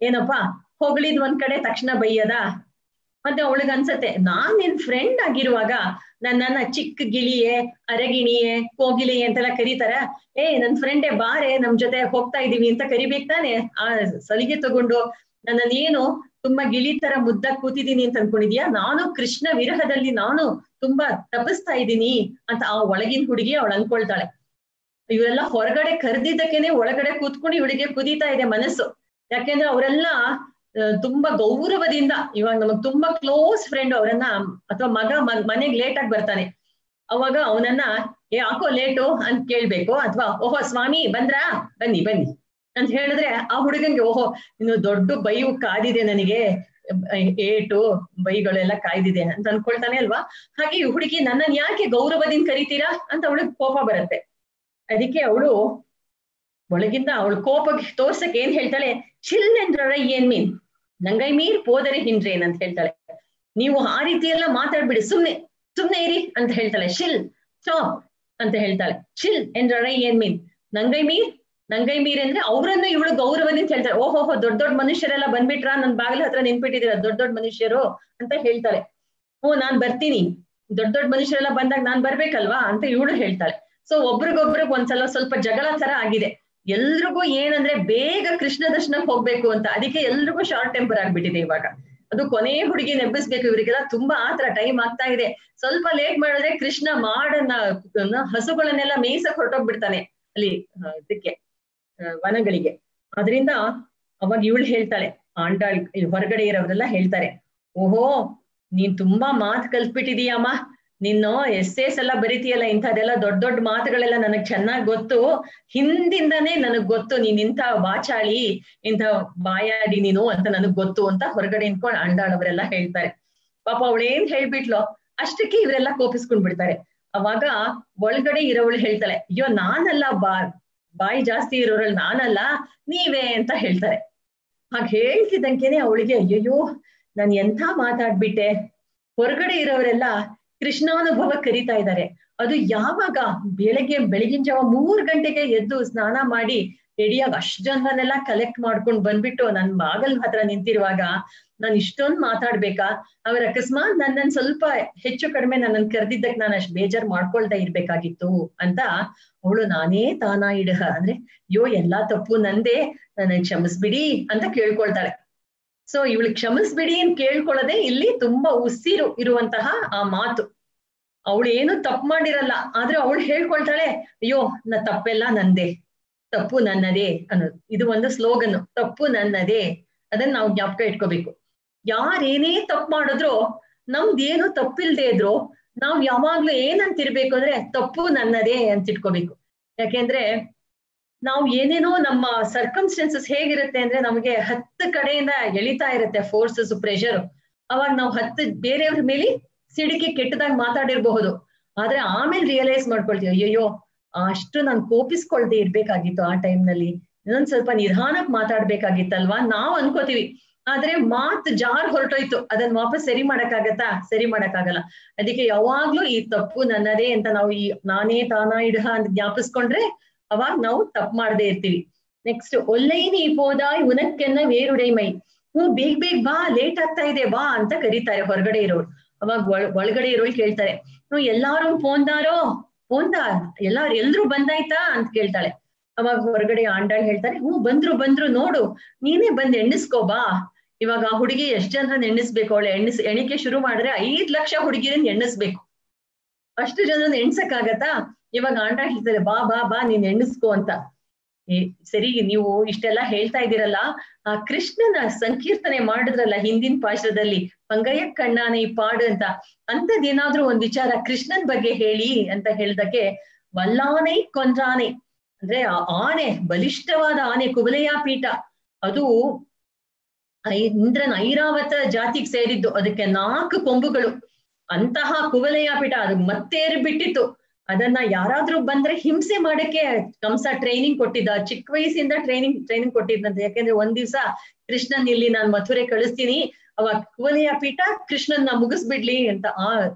ಏನಪ್ಪಾ ಹೊಗಳಿದ್ ಒಂದ್ ಕಡೆ ತಕ್ಷಣ ಬೈಯದ. ಮತ್ತೆ ಅವಳಿಗೆ ಅನ್ಸತ್ತೆ, ನಾನ್ ನಿನ್ ಫ್ರೆಂಡ್ ಆಗಿರುವಾಗ ನನ್ನನ್ನ ಚಿಕ್ಕ ಗಿಳಿಯೇ, ಅರಗಿಣಿಯೇ, ಕೋಗಿಲೆಯೇ ಅಂತೆಲ್ಲ ಕರೀತಾರ. ನನ್ ಫ್ರೆಂಡೇ ಬಾರೆ ನಮ್ ಜೊತೆ ಹೋಗ್ತಾ ಇದೀವಿ ಅಂತ ಕರಿಬೇಕು ತಾನೆ. ಆ ಸಲಿಗೆ ತಗೊಂಡು ನನ್ನನ್ನೇನು ತುಂಬಾ ಗಿಳಿ ತರ ಮುದ್ದಾಗಿ ಕೂತಿದ್ದೀನಿ ಅಂತ ಅನ್ಕೊಂಡಿದ್ಯಾ, ನಾನು ಕೃಷ್ಣ ವಿರಹದಲ್ಲಿ ನಾನು ತುಂಬಾ ತಪಸ್ತಾ ಇದ್ದೀನಿ ಅಂತ ಆ ಒಳಗಿನ ಹುಡುಗಿ ಅವಳು ಅನ್ಕೊಳ್ತಾಳೆ. ಇವರೆಲ್ಲ ಹೊರಗಡೆ ಕರೆದಿದ್ದಕ್ಕೇನೆ ಒಳಗಡೆ ಕೂತ್ಕೊಂಡು ಇವಳಿಗೆ ಕುದೀತಾ ಇದೆ ಮನಸ್ಸು. ಯಾಕೆಂದ್ರೆ ಅವರೆಲ್ಲ ತುಂಬಾ ಗೌರವದಿಂದ, ಇವಾಗ ನಮಗ್ ತುಂಬಾ ಕ್ಲೋಸ್ ಫ್ರೆಂಡ್ ಅವರನ್ನ, ಅಥವಾ ಮಗ ಮನೆಗ್ ಲೇಟ್ ಆಗಿ ಬರ್ತಾನೆ, ಅವಾಗ ಅವನನ್ನ ಯಾಕೋ ಲೇಟು ಅಂತ ಕೇಳ್ಬೇಕು, ಅಥವಾ ಓಹೋ ಸ್ವಾಮಿ ಬಂದ್ರಾ, ಬನ್ನಿ ಬನ್ನಿ ಅಂತ ಹೇಳಿದ್ರೆ ಆ ಹುಡುಗಂಗೆ ಓಹೋ ಇನ್ನು ದೊಡ್ಡ ಬೈವು ಕಾದಿದೆ ನನಗೆ, ಏಟು ಬೈಗಳೆಲ್ಲ ಕಾಯ್ದಿದೆ ಅಂತ ಅನ್ಕೊಳ್ತಾನೆ ಅಲ್ವಾ. ಹಾಗೆ ಈ ಹುಡುಗಿ ನನ್ನನ್ ಯಾಕೆ ಗೌರವದಿಂದ ಕರಿತೀರಾ ಅಂತ ಅವಳಿಗೆ ಕೋಪ ಬರುತ್ತೆ. ಅದಕ್ಕೆ ಅವಳು ಒಳಗಿಂದ ಅವಳು ಕೋಪಕ್ಕೆ ತೋರ್ಸಕ್ ಏನ್ ಹೇಳ್ತಾಳೆ, ಚಿಲ್ ಎಂದ್ರೆ ಏನ್ ಮೀನ್ ನಂಗೈ ಮೀರ್ ಪೋದರೆ ಹಿಂಡ್ರೇನ್ ಅಂತ ಹೇಳ್ತಾಳೆ. ನೀವು ಆ ರೀತಿ ಎಲ್ಲ ಮಾತಾಡ್ಬಿಡಿ, ಸುಮ್ನೆ ಇರಿ ಅಂತ ಹೇಳ್ತಾಳೆ. ಶಿಲ್ ಸ್ಟಾಪ್ ಅಂತ ಹೇಳ್ತಾಳೆ. ಚಿಲ್ ಎಂದ್ರೆ ಏನ್ ಮೀನ್ ನಂಗೈ ಮೀರ್ ಅಂದ್ರೆ ಅವರನ್ನು ಇವಳು ಗೌರವದಿಂದ ಹೇಳ್ತಾಳೆ. ಓಹೋಹೋ ದೊಡ್ಡ ದೊಡ್ಡ ಮನುಷ್ಯರೆಲ್ಲ ಬಂದ್ಬಿಟ್ರ, ನನ್ ಬಾಗಿಲ ಹತ್ರ ನಿಂತ್ಬಿಟ್ಟಿದ್ದೀರ ದೊಡ್ಡ ದೊಡ್ಡ ಮನುಷ್ಯರು ಅಂತ ಹೇಳ್ತಾಳೆ. ನಾನ್ ಬರ್ತೀನಿ, ದೊಡ್ಡ ದೊಡ್ಡ ಮನುಷ್ಯರೆಲ್ಲ ಬಂದಾಗ ನಾನ್ ಬರ್ಬೇಕಲ್ವಾ ಅಂತ ಇವಳು ಹೇಳ್ತಾಳೆ. ಸೊ ಒಬ್ರಿಗೊಬ್ರಿಗೆ ಒಂದ್ಸಲ ಸ್ವಲ್ಪ ಜಗಳ ತರ ಆಗಿದೆ. ಎಲ್ರಿಗೂ ಏನಂದ್ರೆ ಬೇಗ ಕೃಷ್ಣ ದರ್ಶನಕ್ಕೆ ಹೋಗ್ಬೇಕು ಅಂತ, ಅದಕ್ಕೆ ಎಲ್ರಿಗೂ ಶಾರ್ಟ್ ಟೆಂಪರ್ ಆಗ್ಬಿಟ್ಟಿದೆ ಇವಾಗ. ಅದು ಕೊನೆ ಹುಡುಗಿ ನೆಬ್ಬಿಸ್ಬೇಕು, ಇವರಿಗೆಲ್ಲ ತುಂಬಾ ಆತರ ಟೈಮ್ ಆಗ್ತಾ ಇದೆ. ಸ್ವಲ್ಪ ಲೇಟ್ ಮಾಡಿದ್ರೆ ಕೃಷ್ಣ ಮಾಡನ್ನ ಹಸುಗಳನ್ನೆಲ್ಲ ಮೇಯ್ಸಕ್ ಹೊರಟೋಗ್ಬಿಡ್ತಾನೆ ಅಲ್ಲಿ ಇದಕ್ಕೆ ವನಗಳಿಗೆ. ಅದರಿಂದ ಅವಾಗ ಇವಳು ಹೇಳ್ತಾಳೆ, ಆಂಟಾಳ್ ಹೊರಗಡೆ ಇರೋರೆಲ್ಲ ಹೇಳ್ತಾರೆ, ಓಹೋ ನೀನ್ ತುಂಬಾ ಮಾತು ಕಲ್ತ್ಬಿಟ್ಟಿದೀಯಮ್ಮ, ನೀನು ಎಸ್ಸೇಸ್ ಎಲ್ಲ ಬರೀತೀಯಲ್ಲ, ಇಂಥದೆಲ್ಲ ದೊಡ್ಡ ದೊಡ್ಡ ಮಾತುಗಳೆಲ್ಲ ನನಗ್ ಚೆನ್ನಾಗ್ ಗೊತ್ತು, ಹಿಂದಿಂದಾನೇ ನನಗ್ ಗೊತ್ತು ನೀನ್ ಇಂಥ ವಾಚಾಳಿ, ಇಂಥ ಬಾಯಾಡಿ ನೀನು ಅಂತ ನನಗ್ ಗೊತ್ತು ಅಂತ ಹೊರಗಡೆ ನಿಂತ್ಕೊಂಡು ಅಂಡಾಳವರೆಲ್ಲ ಹೇಳ್ತಾರೆ. ಪಾಪ ಅವಳೇನ್ ಹೇಳ್ಬಿಟ್ಲೋ ಅಷ್ಟಕ್ಕೆ ಇವರೆಲ್ಲ ಕೋಪಿಸ್ಕೊಂಡ್ ಬಿಡ್ತಾರೆ. ಅವಾಗ ಒಳಗಡೆ ಇರೋವಳು ಹೇಳ್ತಾಳೆ, ಅಯ್ಯೋ ನಾನಲ್ಲ, ಬಾಯಿ ಜಾಸ್ತಿ ಇರೋರಲ್ಲಿ ನಾನಲ್ಲ ನೀವೇ ಅಂತ ಹೇಳ್ತಾರೆ. ಹಾಗೆ ಹೇಳ್ತಿದ್ದಂಗೆನೆ ಅವಳಿಗೆ ಅಯ್ಯಯ್ಯೋ ನಾನ್ ಎಂಥ ಮಾತಾಡ್ಬಿಟ್ಟೆ, ಹೊರಗಡೆ ಇರೋರೆಲ್ಲ ಕೃಷ್ಣಾನುಭವ ಕರೀತಾ ಇದ್ದಾರೆ. ಅದು ಯಾವಾಗ ಬೆಳಗಿನ ಜಾವ 3 ಗಂಟೆಗೆ ಎದ್ದು ಸ್ನಾನ ಮಾಡಿ ರೆಡಿಯಾಗಿ ಅಷ್ಟು ಜನರನ್ನೆಲ್ಲ ಕಲೆಕ್ಟ್ ಮಾಡ್ಕೊಂಡು ಬಂದ್ಬಿಟ್ಟು ನನ್ ಬಾಗಲ್ ಹತ್ರ ನಿಂತಿರುವಾಗ ನಾನು ಇಷ್ಟೊಂದು ಮಾತಾಡ್ಬೇಕಾ, ಅವ್ರ ಅಕಸ್ಮಾತ್ ನನ್ನನ್ ಸ್ವಲ್ಪ ಹೆಚ್ಚು ಕಡಿಮೆ ನನ್ನನ್ ಕರೆದಿದ್ದಕ್ಕೆ ನಾನು ಅಷ್ಟು ಬೇಜಾರ್ ಮಾಡ್ಕೊಳ್ತಾ ಇರ್ಬೇಕಾಗಿತ್ತು ಅಂತ ಅವಳು ನಾನೇ ತಾನಾ ಇಡಹ ಅಂದ್ರೆ ಅಯ್ಯೋ ಎಲ್ಲಾ ತಪ್ಪು ನಂದೇ, ನನ್ನ ಕ್ಷಮಿಸ್ಬಿಡಿ ಅಂತ ಕೇಳ್ಕೊಳ್ತಾಳೆ. ಸೊ ಇವಳು ಕ್ಷಮಿಸ್ಬಿಡಿ ಅಂತ ಕೇಳ್ಕೊಳ್ಳೋದೆ ಇಲ್ಲಿ ತುಂಬಾ ಉಸಿರು ಇರುವಂತಹ ಆ ಮಾತು. ಅವಳು ಏನು ತಪ್ಪು ಮಾಡಿರಲ್ಲ, ಆದ್ರೆ ಅವಳು ಹೇಳ್ಕೊಳ್ತಾಳೆ ಅಯ್ಯೋ ತಪ್ಪೆಲ್ಲ ನಂದೇ, ತಪ್ಪು ನನ್ನದೇ ಅನ್ನೋದು. ಇದು ಒಂದು ಸ್ಲೋಗನ್, ತಪ್ಪು ನನ್ನದೇ. ಅದನ್ನ ನಾವು ಜ್ಞಾಪಕ ಇಟ್ಕೋಬೇಕು. ಯಾರೇನೇ ತಪ್ಪು ಮಾಡಿದ್ರು, ನಮ್ದೇನು ತಪ್ಪಿಲ್ದೇ ಇದ್ರು ನಾವ್ ಯಾವಾಗ್ಲೂ ಏನಂತಿರ್ಬೇಕು ಅಂದ್ರೆ ತಪ್ಪು ನನ್ನದೇ ಅಂತ ಇಟ್ಕೋಬೇಕು. ಯಾಕೆಂದ್ರೆ ನಾವು ಏನೇನೋ ನಮ್ಮ ಸರ್ಕಮ್ಸ್ಟೆನ್ಸಸ್ ಹೇಗಿರುತ್ತೆ ಅಂದ್ರೆ ನಮಗೆ 10 ಕಡೆಯಿಂದ ಎಳಿತಾ ಇರುತ್ತೆ ಫೋರ್ಸಸ್, ಪ್ರೆಷರ್. ಅವಾಗ ನಾವು 10 ಬೇರೆಯವ್ರ ಮೇಲೆ ಸಿಡಿಕೆ ಕೆಟ್ಟದಾಗ ಮಾತಾಡಿರ್ಬಹುದು, ಆದ್ರೆ ಆಮೇಲೆ ರಿಯಲೈಸ್ ಮಾಡ್ಕೊಳ್ತೀವಿ ಅಯ್ಯಯ್ಯೋ ಅಷ್ಟು ನಾನು ಕೋಪಿಸ್ಕೊಳ್ದೆ ಇರ್ಬೇಕಾಗಿತ್ತು, ಆ ಟೈಮ್ನಲ್ಲಿ ಇನ್ನೊಂದ್ ಸ್ವಲ್ಪ ನಿಧಾನಕ್ ಮಾತಾಡ್ಬೇಕಾಗಿತ್ತಲ್ವಾ ನಾವು ಅನ್ಕೋತೀವಿ. ಆದ್ರೆ ಮಾತು ಜಾರ್ ಹೊರಟೋಯ್ತು, ಅದನ್ನ ವಾಪಸ್ ಸರಿ ಮಾಡಕ್ಕಾಗತ್ತಾ? ಸರಿ ಮಾಡಕ್ಕಾಗಲ್ಲ. ಅದಕ್ಕೆ ಯಾವಾಗ್ಲೂ ಈ ತಪ್ಪು ನನ್ನದೇ ಅಂತ ನಾವು ಈ ನಾನೇ ತಾನಾ ಇಡಹ ಅಂತ ಜ್ಞಾಪಿಸ್ಕೊಂಡ್ರೆ ಅವಾಗ ನಾವು ತಪ್ಪು ಮಾಡದೇ ಇರ್ತೀವಿ. ನೆಕ್ಸ್ಟ್ ಒಲ್ಲೈ ನೀ ಹೋದಾಯ್ ಉನಕ್ಕೆನ್ನ ವೇರುಡೈ ಮೈ, ಬೇಗ ಬಾ, ಲೇಟ್ ಆಗ್ತಾ ಇದೆ ಬಾ ಅಂತ ಕರೀತಾರೆ ಹೊರಗಡೆ ಇರೋರು. ಅವಾಗ ಒಳಗಡೆ ಇರೋಳು ಕೇಳ್ತಾರೆ, ಎಲ್ಲಾರು ಪೋಂದಾರೋ ಎಲ್ರು ಬಂದಾಯ್ತಾ ಅಂತ ಕೇಳ್ತಾಳೆ. ಅವಾಗ ಹೊರಗಡೆ ಆಂಡಾಳ್ ಹೇಳ್ತಾರೆ, ಬಂದ್ರು ನೋಡು, ನೀನೇ ಬಂದ್ ಎಣ್ಣಿಸ್ಕೋ ಬಾ. ಇವಾಗ ಆ ಹುಡುಗಿ ಎಷ್ಟ್ ಜನರನ್ನ ಎಣ್ಣಿಸ್ಬೇಕು, ಅವಳು ಎಣಿಕೆ ಶುರು ಮಾಡಿದ್ರೆ 5 ಲಕ್ಷ ಹುಡುಗಿರನ್ನ ಎಣ್ಣಿಸ್ಬೇಕು. ಅಷ್ಟು ಜನರನ್ನ ಎಣ್ಸಕ್ಕಾಗತ್ತಾ? ಇವಾಗ ಆಂಡಾಳ್ ಹೇಳ್ತಾರೆ, ಬಾ ನೀನ್ ಎಣ್ಣಿಸ್ಕೋ ಅಂತ. ಸರಿ, ನೀವು ಇಷ್ಟೆಲ್ಲ ಹೇಳ್ತಾ ಇದ್ದೀರಲ್ಲ, ಆ ಕೃಷ್ಣನ ಸಂಕೀರ್ತನೆ ಮಾಡಿದ್ರಲ್ಲ ಹಿಂದಿನ ಪಾಶದಲ್ಲಿ, ಪಂಗಯ್ಯ ಕಣ್ಣಾನೆ ಈ ಪಾಡು ಅಂತ, ಅಂತದೇನಾದ್ರೂ ಒಂದ್ ವಿಚಾರ ಕೃಷ್ಣನ್ ಬಗ್ಗೆ ಹೇಳಿ ಅಂತ ಹೇಳ್ದಕ್ಕೆ, ವಲ್ಲಾನೈ ಕೊಂದ್ರಾನೆ ಅಂದ್ರೆ ಆ ಆನೆ, ಬಲಿಷ್ಠವಾದ ಆನೆ, ಕುವಲಯ ಪೀಠ, ಅದು ಇಂದ್ರನ ಐರಾವತ ಜಾತಿಗೆ ಸೇರಿದ್ದು. ಅದಕ್ಕೆ 4 ಕೊಂಬುಗಳು. ಅಂತಹ ಕುವಲಯ ಪೀಠ ಅದು ಮತ್ತೇರಿ ಬಿಟ್ಟಿತ್ತು. ಅದನ್ನ ಯಾರಾದ್ರೂ ಬಂದ್ರೆ ಹಿಂಸೆ ಮಾಡಕ್ಕೆ ಕಂಸ ಟ್ರೈನಿಂಗ್ ಕೊಟ್ಟಿದ್ದ, ಚಿಕ್ಕ ವಯಸ್ಸಿಂದ ಟ್ರೈನಿಂಗ್ ಕೊಟ್ಟಿದ್ದಂತೆ. ಯಾಕೆಂದ್ರೆ ಒಂದ್ ದಿವ್ಸ ಕೃಷ್ಣನ್ ಇಲ್ಲಿ ನಾನ್ ಮಥುರೆ ಕಳಿಸ್ತೀನಿ, ಅವಾಗ ಕುವಲಯ ಪೀಠ ಕೃಷ್ಣನ್ನ ಮುಗಿಸ್ಬಿಡ್ಲಿ ಅಂತ ಆ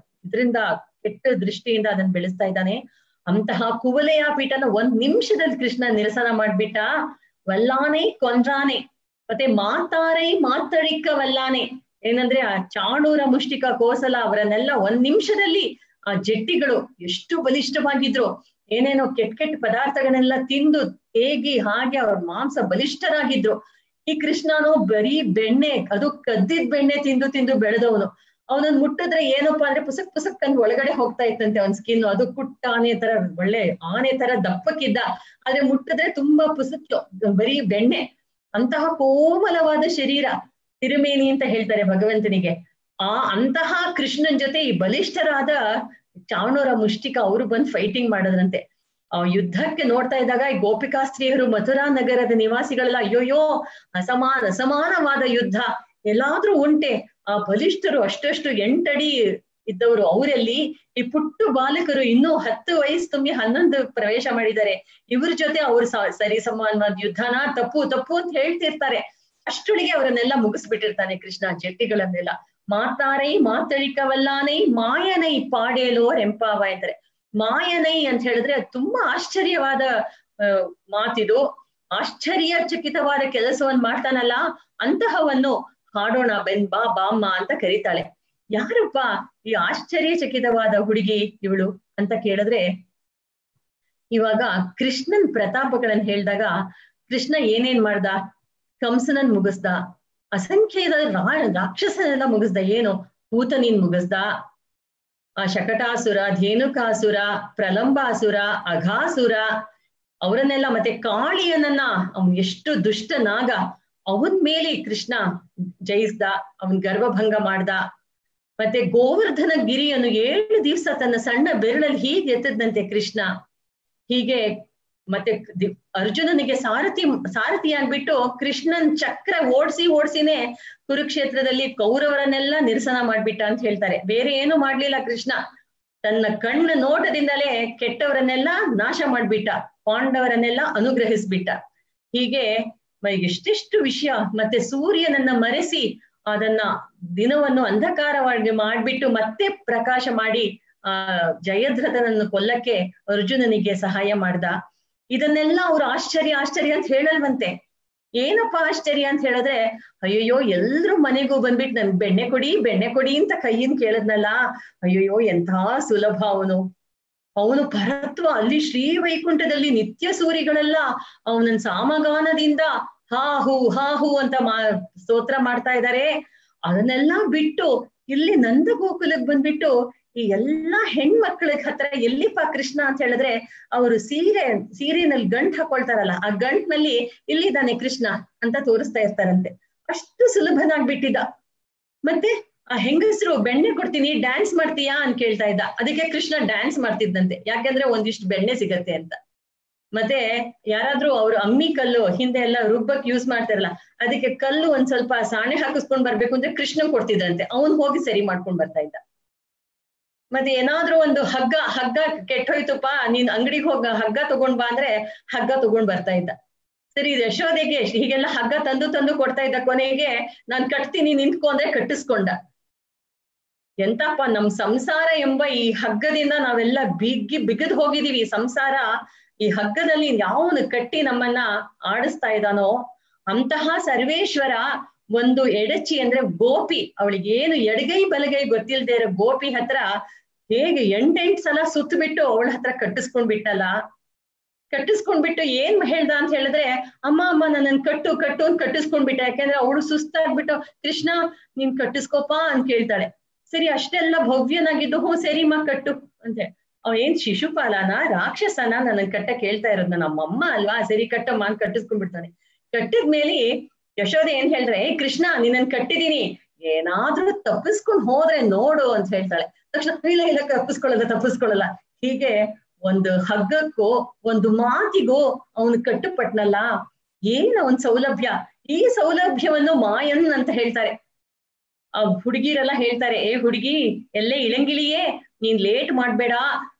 ಇದರಿಂದ ಕೆಟ್ಟ ದೃಷ್ಟಿಯಿಂದ ಅದನ್ನ ಬೆಳೆಸ್ತಾ ಇದ್ದಾನೆ. ಅಂತಹ ಕುವಲಯ ಪೀಠನ 1 ನಿಮಿಷದಲ್ಲಿ ಕೃಷ್ಣ ನಿರಸನ ಮಾಡ್ಬಿಟ್ಟ. ವಲ್ಲಾನೆ ಕೊಂಡ್ರಾನೆ, ಮತ್ತೆ ಮಾತಾರೈ ಮಾತಡಿಕ ವಲ್ಲಾನೆ, ಏನಂದ್ರೆ ಆ ಚಾಣೂರ, ಮುಷ್ಟಿಕ, ಕೋಸಲ ಅವರನ್ನೆಲ್ಲ 1 ನಿಮಿಷದಲ್ಲಿ ಆ ಜಟ್ಟಿಗಳು ಎಷ್ಟು ಬಲಿಷ್ಠವಾಗಿದ್ರು, ಏನೇನೋ ಕೆಟ್ಟ ಪದಾರ್ಥಗಳನ್ನೆಲ್ಲ ತಿಂದು ಹೇಗಿ ಹಾಗೆ ಅವ್ರ ಮಾಂಸ ಬಲಿಷ್ಠರಾಗಿದ್ರು. ಈ ಕೃಷ್ಣನು ಬರೀ ಬೆಣ್ಣೆ, ಅದು ಕದ್ದಿದ್ ಬೆಣ್ಣೆ ತಿಂದು ತಿಂದು ಬೆಳೆದವನು. ಅವನನ್ನ ಮುಟ್ಟಿದ್ರೆ ಏನಪ್ಪಾ ಅಂದ್ರೆ ಪುಸಕ್ ಪುಸಕ್ ಅಂತ ಒಳಗಡೆ ಹೋಗ್ತಾ ಇತ್ತಂತೆ ಅವನ್ ಸ್ಕಿನ್. ಅದು ಪುಟ್ಟ ಆನೆ ತರ, ಒಳ್ಳೆ ಆನೆ ತರ ದಪ್ಪಕ್ಕಿದ್ದ, ಆದ್ರೆ ಮುಟ್ಟಿದ್ರೆ ತುಂಬಾ ಪುಸಕ್, ಬರೀ ಬೆಣ್ಣೆ. ಅಂತಹ ಕೋಮಲವಾದ ಶರೀರ, ತಿರುಮೇನಿ ಅಂತ ಹೇಳ್ತಾರೆ ಭಗವಂತನಿಗೆ. ಅಂತಹ ಕೃಷ್ಣನ್ ಜೊತೆ ಈ ಬಲಿಷ್ಠರಾದ ಚಾವಣೂರ ಮುಷ್ಟಿಕ ಅವರು ಬಂದು ಫೈಟಿಂಗ್ ಮಾಡೋದ್ರಂತೆ. ಯುದ್ಧಕ್ಕೆ ನೋಡ್ತಾ ಇದ್ದಾಗ ಈ ಗೋಪಿಕಾಸ್ತ್ರೀಯರು, ಮಥುರಾ ನಗರದ ನಿವಾಸಿಗಳೆಲ್ಲ ಅಯ್ಯೋಯ್ಯೋ ಅಸಮಾನವಾದ ಯುದ್ಧ, ಎಲ್ಲಾದ್ರೂ ಉಂಟೆ. ಆ ಬಲಿಷ್ಠರು ಅಷ್ಟಷ್ಟು 8 ಅಡಿ ಇದ್ದವರು ಅವರಲ್ಲಿ ಈ ಪುಟ್ಟು ಬಾಲಕರು ಇನ್ನೂ 10 ವಯಸ್ಸು ತುಂಬಿ 11 ಪ್ರವೇಶ ಮಾಡಿದ್ದಾರೆ. ಇವ್ರ ಜೊತೆ ಅವ್ರು ಸರಿ ಸಮಾನವಾದ ಯುದ್ಧನ ತಪ್ಪು ತಪ್ಪು ಅಂತ ಹೇಳ್ತಿರ್ತಾರೆ. ಅಷ್ಟೊಳಗೆ ಅವರನ್ನೆಲ್ಲ ಮುಗಿಸ್ಬಿಟ್ಟಿರ್ತಾನೆ ಕೃಷ್ಣ, ಜಟ್ಟಿಗಳನ್ನೆಲ್ಲ. ಮಾತಾರೈ ಮಾತಳಿಕವಲ್ಲಾನೈ ಮಾಯನೈ ಪಾಡೇಲೋ ರೆಂಪಾವ ಅಂತಾರೆ. ಮಾಯನೈ ಅಂತ ಹೇಳಿದ್ರೆ ತುಂಬಾ ಆಶ್ಚರ್ಯವಾದ ಮಾತಿದು. ಆಶ್ಚರ್ಯಚಕಿತವಾದ ಕೆಲಸವನ್ನು ಮಾಡ್ತಾನಲ್ಲ, ಅಂತಹವನ್ನು ಹಾಡೋಣ ಬಾ ಬಾಮ್ಮ ಅಂತ ಕರೀತಾಳೆ. ಯಾರಪ್ಪ ಈ ಆಶ್ಚರ್ಯಚಕಿತವಾದ ಹುಡುಗಿ ಇವಳು ಅಂತ ಕೇಳಿದ್ರೆ, ಇವಾಗ ಕೃಷ್ಣನ್ ಪ್ರತಾಪಗಳನ್ನ ಹೇಳಿದಾಗ ಕೃಷ್ಣ ಏನೇನ್ ಮಾಡ್ದ? ಕಂಸನನ್ ಮುಗಿಸ್ದ, ಅಸಂಖ್ಯದ ರಾಕ್ಷಸನೆಲ್ಲ ಮುಗಿಸ್ದ. ಏನು? ಪೂತನಿನ್ ಮುಗಿಸ್ದ, ಆ ಶಕಟಾಸುರ, ಧೇನುಕಾಸುರ, ಪ್ರಲಂಬಾಸುರ, ಅಘಾಸುರ ಅವರನ್ನೆಲ್ಲ, ಮತ್ತೆ ಕಾಳಿಯನನ್ನ, ಅವನ್ ಎಷ್ಟು ದುಷ್ಟ ನಾಗ, ಅವನ್ ಮೇಲೆ ಕೃಷ್ಣ ಜಯಿಸ್ದ, ಅವನ್ ಗರ್ವಭಂಗ ಮಾಡ್ದ. ಮತ್ತೆ ಗೋವರ್ಧನ ಗಿರಿಯನ್ನು 7 ದಿವಸ ತನ್ನ ಸಣ್ಣ ಬೆರಳಲ್ಲಿ ಹೀಗೆ ಎತ್ತದಂತೆ ಕೃಷ್ಣ. ಹೀಗೆ ಮತ್ತೆ ಅರ್ಜುನನಿಗೆ ಸಾರಥಿಯಾಗ್ಬಿಟ್ಟು ಕೃಷ್ಣನ್ ಚಕ್ರ ಓಡಿಸಿನೇ ಕುರುಕ್ಷೇತ್ರದಲ್ಲಿ ಕೌರವರನ್ನೆಲ್ಲ ನಿರಸನ ಮಾಡ್ಬಿಟ್ಟ ಅಂತ ಹೇಳ್ತಾರೆ. ಬೇರೆ ಏನು ಮಾಡ್ಲಿಲ್ಲ ಕೃಷ್ಣ, ತನ್ನ ಕಣ್ಣು ನೋಟದಿಂದಲೇ ಕೆಟ್ಟವರನ್ನೆಲ್ಲ ನಾಶ ಮಾಡ್ಬಿಟ್ಟ, ಪಾಂಡವರನ್ನೆಲ್ಲ ಅನುಗ್ರಹಿಸ್ಬಿಟ್ಟ. ಹೀಗೆ ಎಷ್ಟೆಷ್ಟು ವಿಷಯ. ಮತ್ತೆ ಸೂರ್ಯನನ್ನ ಮರೆಸಿ ಅದನ್ನ ದಿನವನ್ನು ಅಂಧಕಾರವಾಗಿ ಮಾಡ್ಬಿಟ್ಟು ಮತ್ತೆ ಪ್ರಕಾಶ ಮಾಡಿ ಜಯದ್ರಥನನ್ನು ಕೊಲ್ಲಕ್ಕೆ ಅರ್ಜುನನಿಗೆ ಸಹಾಯ ಮಾಡ್ದ. ಇದನ್ನೆಲ್ಲ ಅವ್ರು ಆಶ್ಚರ್ಯ ಅಂತ ಹೇಳಲ್ವಂತೆ. ಏನಪ್ಪ ಆಶ್ಚರ್ಯ ಅಂತ ಹೇಳಿದ್ರೆ, ಅಯ್ಯಯ್ಯೋ ಎಲ್ರು ಮನೆಗೂ ಬಂದ್ಬಿಟ್ಟು ನನ್ ಬೆಣ್ಣೆ ಕೊಡಿ ಅಂತ ಕೈಯಿಂದ ಕೇಳದ್ನಲ್ಲ, ಅಯ್ಯಯ್ಯೋ ಎಂಥ ಸುಲಭ ಅವನು ಪರತ್ವ. ಅಲ್ಲಿ ಶ್ರೀ ವೈಕುಂಠದಲ್ಲಿ ನಿತ್ಯ ಸೂರಿಗಳೆಲ್ಲ ಅವನನ್ನ ಸಾಮಗಾನದಿಂದ ಹಾ ಹೂ ಅಂತ ಸ್ತೋತ್ರ ಮಾಡ್ತಾ ಇದ್ದಾರೆ. ಅದನ್ನೆಲ್ಲ ಬಿಟ್ಟು ಇಲ್ಲಿ ನಂದ ಗೋಕುಲಕ್ಕೆ ಬಂದ್ಬಿಟ್ಟು ಈ ಎಲ್ಲಾ ಹೆಣ್ಮಕ್ಳ ಹತ್ರ ಎಲ್ಲಿಪ್ಪ ಕೃಷ್ಣ ಅಂತ ಹೇಳಿದ್ರೆ, ಅವರು ಸೀರೆನಲ್ಲಿ ಗಂಟ್ ಹಾಕೊಳ್ತಾರಲ್ಲ, ಆ ಗಂಟ್ನಲ್ಲಿ ಇಲ್ಲಿದ್ದಾನೆ ಕೃಷ್ಣ ಅಂತ ತೋರಿಸ್ತಾ ಇರ್ತಾರಂತೆ. ಅಷ್ಟು ಸುಲಭನಾಗ್ಬಿಟ್ಟಿದ್ದ. ಮತ್ತೆ ಆ ಹೆಂಗಸರು ಬೆಣ್ಣೆ ಕೊಡ್ತೀನಿ ಡ್ಯಾನ್ಸ್ ಮಾಡ್ತೀಯಾ ಅಂತ ಕೇಳ್ತಾ ಇದ್ದ. ಅದಕ್ಕೆ ಕೃಷ್ಣ ಡ್ಯಾನ್ಸ್ ಮಾಡ್ತಿದ್ದಂತೆ, ಯಾಕಂದ್ರೆ ಒಂದಿಷ್ಟು ಬೆಣ್ಣೆ ಸಿಗತ್ತೆ ಅಂತ. ಮತ್ತೆ ಯಾರಾದ್ರೂ ಅವ್ರು ಅಮ್ಮಿ ಕಲ್ಲು ಹಿಂದೆ ಎಲ್ಲ ರುಬ್ಬಕ್ ಯೂಸ್ ಮಾಡ್ತಾರಲ್ಲ, ಅದಕ್ಕೆ ಕಲ್ಲು ಒಂದ್ ಸ್ವಲ್ಪ ಸಾಣೆ ಹಾಕಿಸ್ಕೊಂಡ್ ಬರ್ಬೇಕು ಅಂದ್ರೆ ಕೃಷ್ಣ ಕೊಡ್ತಿದ್ದಂತೆ, ಅವನ್ ಹೋಗಿ ಸರಿ ಮಾಡ್ಕೊಂಡ್ ಬರ್ತಾ ಇದ್ದ. ಮತ್ತೆ ಏನಾದ್ರೂ ಒಂದು ಹಗ್ಗ ಕೆಟ್ಟೋಯ್ತುಪ್ಪ, ನೀನ್ ಅಂಗಡಿಗೆ ಹೋಗ ಹಗ್ಗ ತಗೊಂಡ್ ಬಾ ಅಂದ್ರೆ ಹಗ್ಗ ತಗೊಂಡ್ ಬರ್ತಾ ಇದ್ದ. ಸರಿ ಯಶೋದೆಗೆ ಹೀಗೆಲ್ಲ ಹಗ್ಗ ತಂದು ಕೊಡ್ತಾ ಇದ್ದ. ಕೊನೆಗೆ ನಾನ್ ಕಟ್ತೀನಿ ನಿಂತ್ಕೊ ಅಂದ್ರೆ ಕಟ್ಟಿಸ್ಕೊಂಡ. ಎಂತಪ್ಪ ನಮ್ ಸಂಸಾರ ಎಂಬ ಈ ಹಗ್ಗದಿಂದ ನಾವೆಲ್ಲ ಬಿಗದ್ ಹೋಗಿದೀವಿ. ಸಂಸಾರ ಈ ಹಗ್ಗದಲ್ಲಿ ಯಾವನು ಕಟ್ಟಿ ನಮ್ಮನ್ನ ಆಡಿಸ್ತಾ ಇದ್ದಾನೋ ಅಂತಹ ಸರ್ವೇಶ್ವರ ಒಂದು ಎಡಚಿ ಅಂದ್ರೆ ಗೋಪಿ, ಅವಳಿಗೆ ಏನು ಎಡಗೈ ಬಲಗೈ ಗೊತ್ತಿಲ್ದೇ ಇರೋ ಗೋಪಿ ಹತ್ರ ಹೇಗೆ 8 ಸಲ ಸುತ್ತಬಿಟ್ಟು ಅವಳ ಹತ್ರ ಕಟ್ಟಿಸ್ಕೊಂಡ್ಬಿಟ್ಟು ಏನ್ ಹೇಳ್ದ ಅಂತ ಹೇಳಿದ್ರೆ, ಅಮ್ಮ ನನ್ನನ್ ಕಟ್ಟು ಅಂತ ಕಟ್ಟಿಸ್ಕೊಂಡ್ಬಿಟ್ಟ. ಯಾಕಂದ್ರೆ ಅವಳು ಸುಸ್ತಾಗ್ಬಿಟ್ಟು ಕೃಷ್ಣ ನೀನ್ ಕಟ್ಟಿಸ್ಕೋಪ ಅಂತ ಕೇಳ್ತಾಳೆ. ಸರಿ ಅಷ್ಟೆಲ್ಲ ಭವ್ಯನಾಗಿದ್ದು, ಸರಿಮ್ಮ ಕಟ್ಟು ಅಂತ. ಏನ್ ಶಿಶುಪಾಲನ ರಾಕ್ಷಸನ ನನ್ನ ಕಟ್ಟ ಕೇಳ್ತಾ ಇರೋದ್, ನಮ್ಮಮ್ಮ ಅಲ್ವಾ, ಸರಿ ಕಟ್ಟಮ್ಮ ಅಂತ ಕಟ್ಟಿಸ್ಕೊಂಡ್ಬಿಡ್ತಾನೆ. ಕಟ್ಟಿದ್ಮೇಲೆ ಯಶೋದೆ ಏನ್ ಹೇಳ್ತಾರೆ, ಕೃಷ್ಣ ನಿನ್ನನ್ ಕಟ್ಟಿದೀನಿ, ಏನಾದ್ರೂ ತಪ್ಪಿಸ್ಕೊಂಡ್ ಹೋದ್ರೆ ನೋಡು ಅಂತ ಹೇಳ್ತಾಳೆ. ತಕ್ಷಣ ಇಲ್ಲ ತಪ್ಪಿಸ್ಕೊಳ್ಳಲ್ಲ. ಹೀಗೆ ಒಂದು ಹಗ್ಗಕ್ಕೋ ಒಂದು ಮಾತಿಗೋ ಅವನು ಕಟ್ಟುಪಟ್ನಲ್ಲ. ಏನು ಒಂದ್ ಸೌಲಭ್ಯ. ಈ ಸೌಲಭ್ಯವನ್ನು ಮಾಯನ್ ಅಂತ ಹೇಳ್ತಾರೆ. ಆ ಹುಡುಗಿರೆಲ್ಲ ಹೇಳ್ತಾರೆ, ಹುಡುಗಿ ಎಲ್ಲೇ ಇಳಂಗಿಳಿಯೇ ನೀನ್ ಲೇಟ್ ಮಾಡ್ಬೇಡ,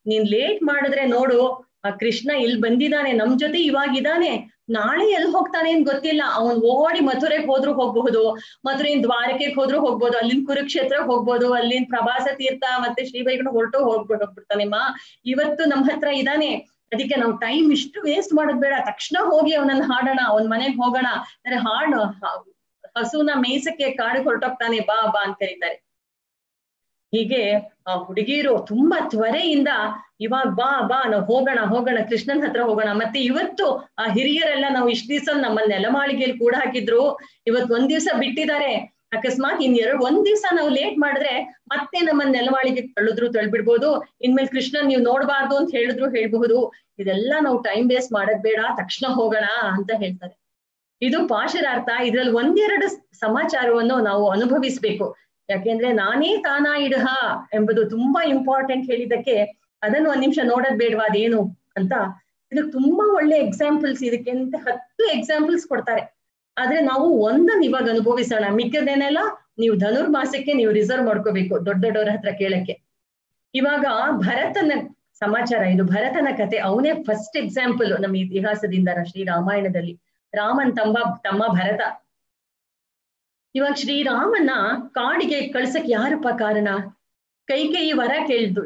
ನೀನ್ ಲೇಟ್ ಮಾಡಿದ್ರೆ ನೋಡು ಆ ಕೃಷ್ಣ ಇಲ್ಲಿ ಬಂದಿದ್ದಾನೆ, ನಮ್ ಜೊತೆ ಇವಾಗಿದ್ದಾನೆ, ನಾಳೆ ಎಲ್ಲಿ ಹೋಗ್ತಾನೆ ಅಂತ ಗೊತ್ತಿಲ್ಲ. ಅವನ್ ಓಡಿ ಮಥುರೆಗೆ ಹೋದ್ರು ಹೋಗ್ಬಹುದು, ಮಥುರೆಯಿಂದ ದ್ವಾರಕೆಗೆ ಹೋದ್ರು ಹೋಗ್ಬೋದು, ಅಲ್ಲಿಂದ ಕುರುಕ್ಷೇತ್ರ ಹೋಗ್ಬೋದು, ಅಲ್ಲಿಂದ ಪ್ರವಾಸ ತೀರ್ಥ ಮತ್ತೆ ಶ್ರೀವೈಗುಂಠ ಹೋಗ್ಬಿಡ್ತಾನೆಮ್ಮ. ಇವತ್ತು ನಮ್ ಹತ್ರ ಇದ್ದಾನೆ, ಅದಕ್ಕೆ ನಾವು ಟೈಮ್ ಇಷ್ಟು ವೇಸ್ಟ್ ಮಾಡೋದ್ ಬೇಡ, ತಕ್ಷಣ ಹೋಗಿ ಅವನನ್ನ ಹಾಡೋಣ, ಅವನ್ ಮನೆಗ್ ಹೋಗೋಣ ಅಂದ್ರೆ ಹಸುನ ಮೇಯ್ಸಕ್ಕೆ ಕಾಡಿಗೆ ಹೊರಟೋಗ್ತಾನೆ, ಬಾ ಅಂತ ಕರೀತಾರೆ. ಹೀಗೆ ಆ ಹುಡುಗಿಯರು ತುಂಬಾ ತ್ವರೆಯಿಂದ ಇವಾಗ ಬಾ ನಾವು ಹೋಗೋಣ ಕೃಷ್ಣನ್ ಹತ್ರ ಹೋಗೋಣ. ಮತ್ತೆ ಇವತ್ತು ಆ ಹಿರಿಯರೆಲ್ಲ ನಾವು ಇಷ್ಟ ದಿವಸ ನಮ್ಮನ್ನ ನೆಲಮಾಳಿಗೆಯಲ್ಲಿ ಕೂಡ ಹಾಕಿದ್ರು, ಇವತ್ ಒಂದ್ ದಿವ್ಸ ಬಿಟ್ಟಿದ್ದಾರೆ, ಅಕಸ್ಮಾತ್ ಒಂದ್ ದಿವ್ಸ ನಾವು ಲೇಟ್ ಮಾಡಿದ್ರೆ ಮತ್ತೆ ನಮ್ಮನ್ನ ನೆಲಮಾಳಿಗೆ ತಳ್ಬಿಡ್ಬೋದು, ಇನ್ಮೇಲೆ ಕೃಷ್ಣನ್ ನೀವು ನೋಡ್ಬಾರ್ದು ಅಂತ ಹೇಳ್ಬಹುದು. ಇದೆಲ್ಲ ನಾವು ಟೈಮ್ ವೇಸ್ಟ್ ಮಾಡೋದ್ ಬೇಡ, ತಕ್ಷಣ ಹೋಗೋಣ ಅಂತ ಹೇಳ್ತಾರೆ. ಇದು ಪಾಶರಾರ್ಥ. ಇದ್ರಲ್ಲಿ ಒಂದೆರಡು ಸಮಾಚಾರವನ್ನು ನಾವು ಅನುಭವಿಸ್ಬೇಕು. ಯಾಕೆಂದ್ರೆ ನಾನೇ ತಾನಾ ಇಡಹ ಎಂಬುದು ತುಂಬಾ ಇಂಪಾರ್ಟೆಂಟ್ ಹೇಳಿದ್ದಕ್ಕೆ ಅದನ್ನು ಒಂದ್ ನಿಮಿಷ ನೋಡೋದ್ ಬೇಡವಾ ಅದೇನು ಅಂತ. ಇದಕ್ಕೆ ತುಂಬಾ ಒಳ್ಳೆ ಎಕ್ಸಾಂಪಲ್ಸ್, ಇದಕ್ಕೆ ಅಂತ 10 ಎಕ್ಸಾಂಪಲ್ಸ್ ಕೊಡ್ತಾರೆ. ಆದ್ರೆ ನಾವು ಒಂದನ್ನು ಇವಾಗ ಅನುಭವಿಸೋಣ, ಮಿಕ್ಕದೇನೆಲ್ಲ ನೀವು ಧನುರ್ಮಾಸಕ್ಕೆ ನೀವು ರಿಸರ್ವ್ ಮಾಡ್ಕೋಬೇಕು ದೊಡ್ಡವರ ಹತ್ರ ಕೇಳಕ್ಕೆ. ಇವಾಗ ಭರತನ ಸಮಾಚಾರ, ಇದು ಭರತನ ಕತೆ. ಅವನೇ ಫಸ್ಟ್ ಎಕ್ಸಾಂಪಲ್ ನಮ್ಮ ಇತಿಹಾಸದಿಂದ ಶ್ರೀರಾಮಾಯಣದಲ್ಲಿ. ರಾಮನ್ ತಮ್ಮ ಭರತ. ಇವಾಗ ಶ್ರೀರಾಮನ್ನ ಕಾಡಿಗೆ ಕಳ್ಸಕ್ ಯಾರಪ್ಪ ಕಾರಣ? ಕೈಕೇಯಿ ವರ ಕೇಳಿದ್ಳು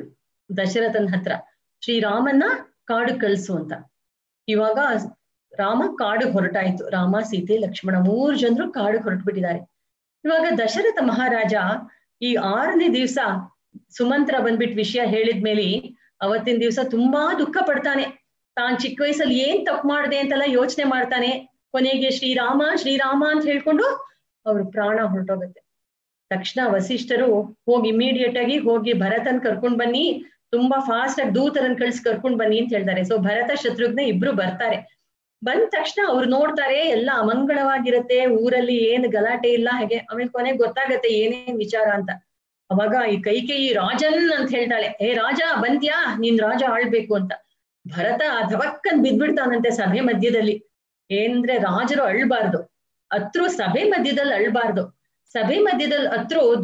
ದಶರಥನ ಹತ್ರ, ಶ್ರೀರಾಮನ್ನ ಕಾಡು ಕಳ್ಸು ಅಂತ. ಇವಾಗ ರಾಮ ಕಾಡು ಹೊರಟಾಯ್ತು. ರಾಮ, ಸೀತೆ, ಲಕ್ಷ್ಮಣ 3 ಜನರು ಕಾಡು ಹೊರಟುಬಿಟ್ಟಿದ್ದಾರೆ. ಇವಾಗ ದಶರಥ ಮಹಾರಾಜ ಈ 6ನೇ ದಿವ್ಸ ಸುಮಂತ್ರ ಬಂದ್ಬಿಟ್ಟು ವಿಷಯ ಹೇಳಿದ್ಮೇಲೆ ಅವತ್ತಿನ ದಿವ್ಸ ತುಂಬಾ ದುಃಖ ಪಡ್ತಾನೆ. ತಾನ್ ಚಿಕ್ಕ ವಯಸ್ಸಲ್ಲಿ ಏನ್ ತಪ್ಪು ಮಾಡ್ದೆ ಅಂತೆಲ್ಲ ಯೋಚನೆ ಮಾಡ್ತಾನೆ. ಕೊನೆಗೆ ಶ್ರೀರಾಮ ಅಂತ ಹೇಳ್ಕೊಂಡು ಅವ್ರ ಪ್ರಾಣ ಹೊರಟೋಗುತ್ತೆ. ತಕ್ಷಣ ವಸಿಷ್ಠರು ಹೋಗಿ ಇಮಿಡಿಯೇಟ್ ಆಗಿ ಹೋಗಿ ಭರತನ್ ಕರ್ಕೊಂಡ್ ಬನ್ನಿ, ತುಂಬಾ ಫಾಸ್ಟ್ ಆಗಿ ದೂತರನ್ ಕಳ್ಸಿ ಕರ್ಕೊಂಡ್ ಬನ್ನಿ ಅಂತ ಹೇಳ್ತಾರೆ. ಸೊ ಭರತ ಶತ್ರುಘ್ನ ಇಬ್ರು ಬರ್ತಾರೆ. ಬಂದ ತಕ್ಷಣ ಅವ್ರು ನೋಡ್ತಾರೆ ಎಲ್ಲ ಅಮಂಗಳವಾಗಿರತ್ತೆ, ಊರಲ್ಲಿ ಏನ್ ಗಲಾಟೆ ಇಲ್ಲ ಹಾಗೆ. ಆಮೇಲೆ ಕೊನೆಗೆ ಗೊತ್ತಾಗತ್ತೆ ಏನೇನ್ ವಿಚಾರ ಅಂತ. ಅವಾಗ ಈ ಕೈಕೇಯಿ ರಾಜನ್ ಅಂತ ಹೇಳ್ತಾಳೆ, ಏ ರಾಜ ಬಂದ್ಯಾ, ನೀನ್ ರಾಜ ಆಳ್ಬೇಕು ಅಂತ. ಭರತ ಧವಕ್ಕನ್ ಬಿದ್ಬಿಡ್ತಾನಂತೆ ಸಭೆ ಮಧ್ಯದಲ್ಲಿ. ಏನಂದ್ರೆ ರಾಜರು ಅಳ್ಬಾರ್ದು, ಸಭೆ ಮಧ್ಯದಲ್ಲಿ ಅಳ್ಬಾರ್ದು. ಸಭೆ ಮಧ್ಯದಲ್ಲಿ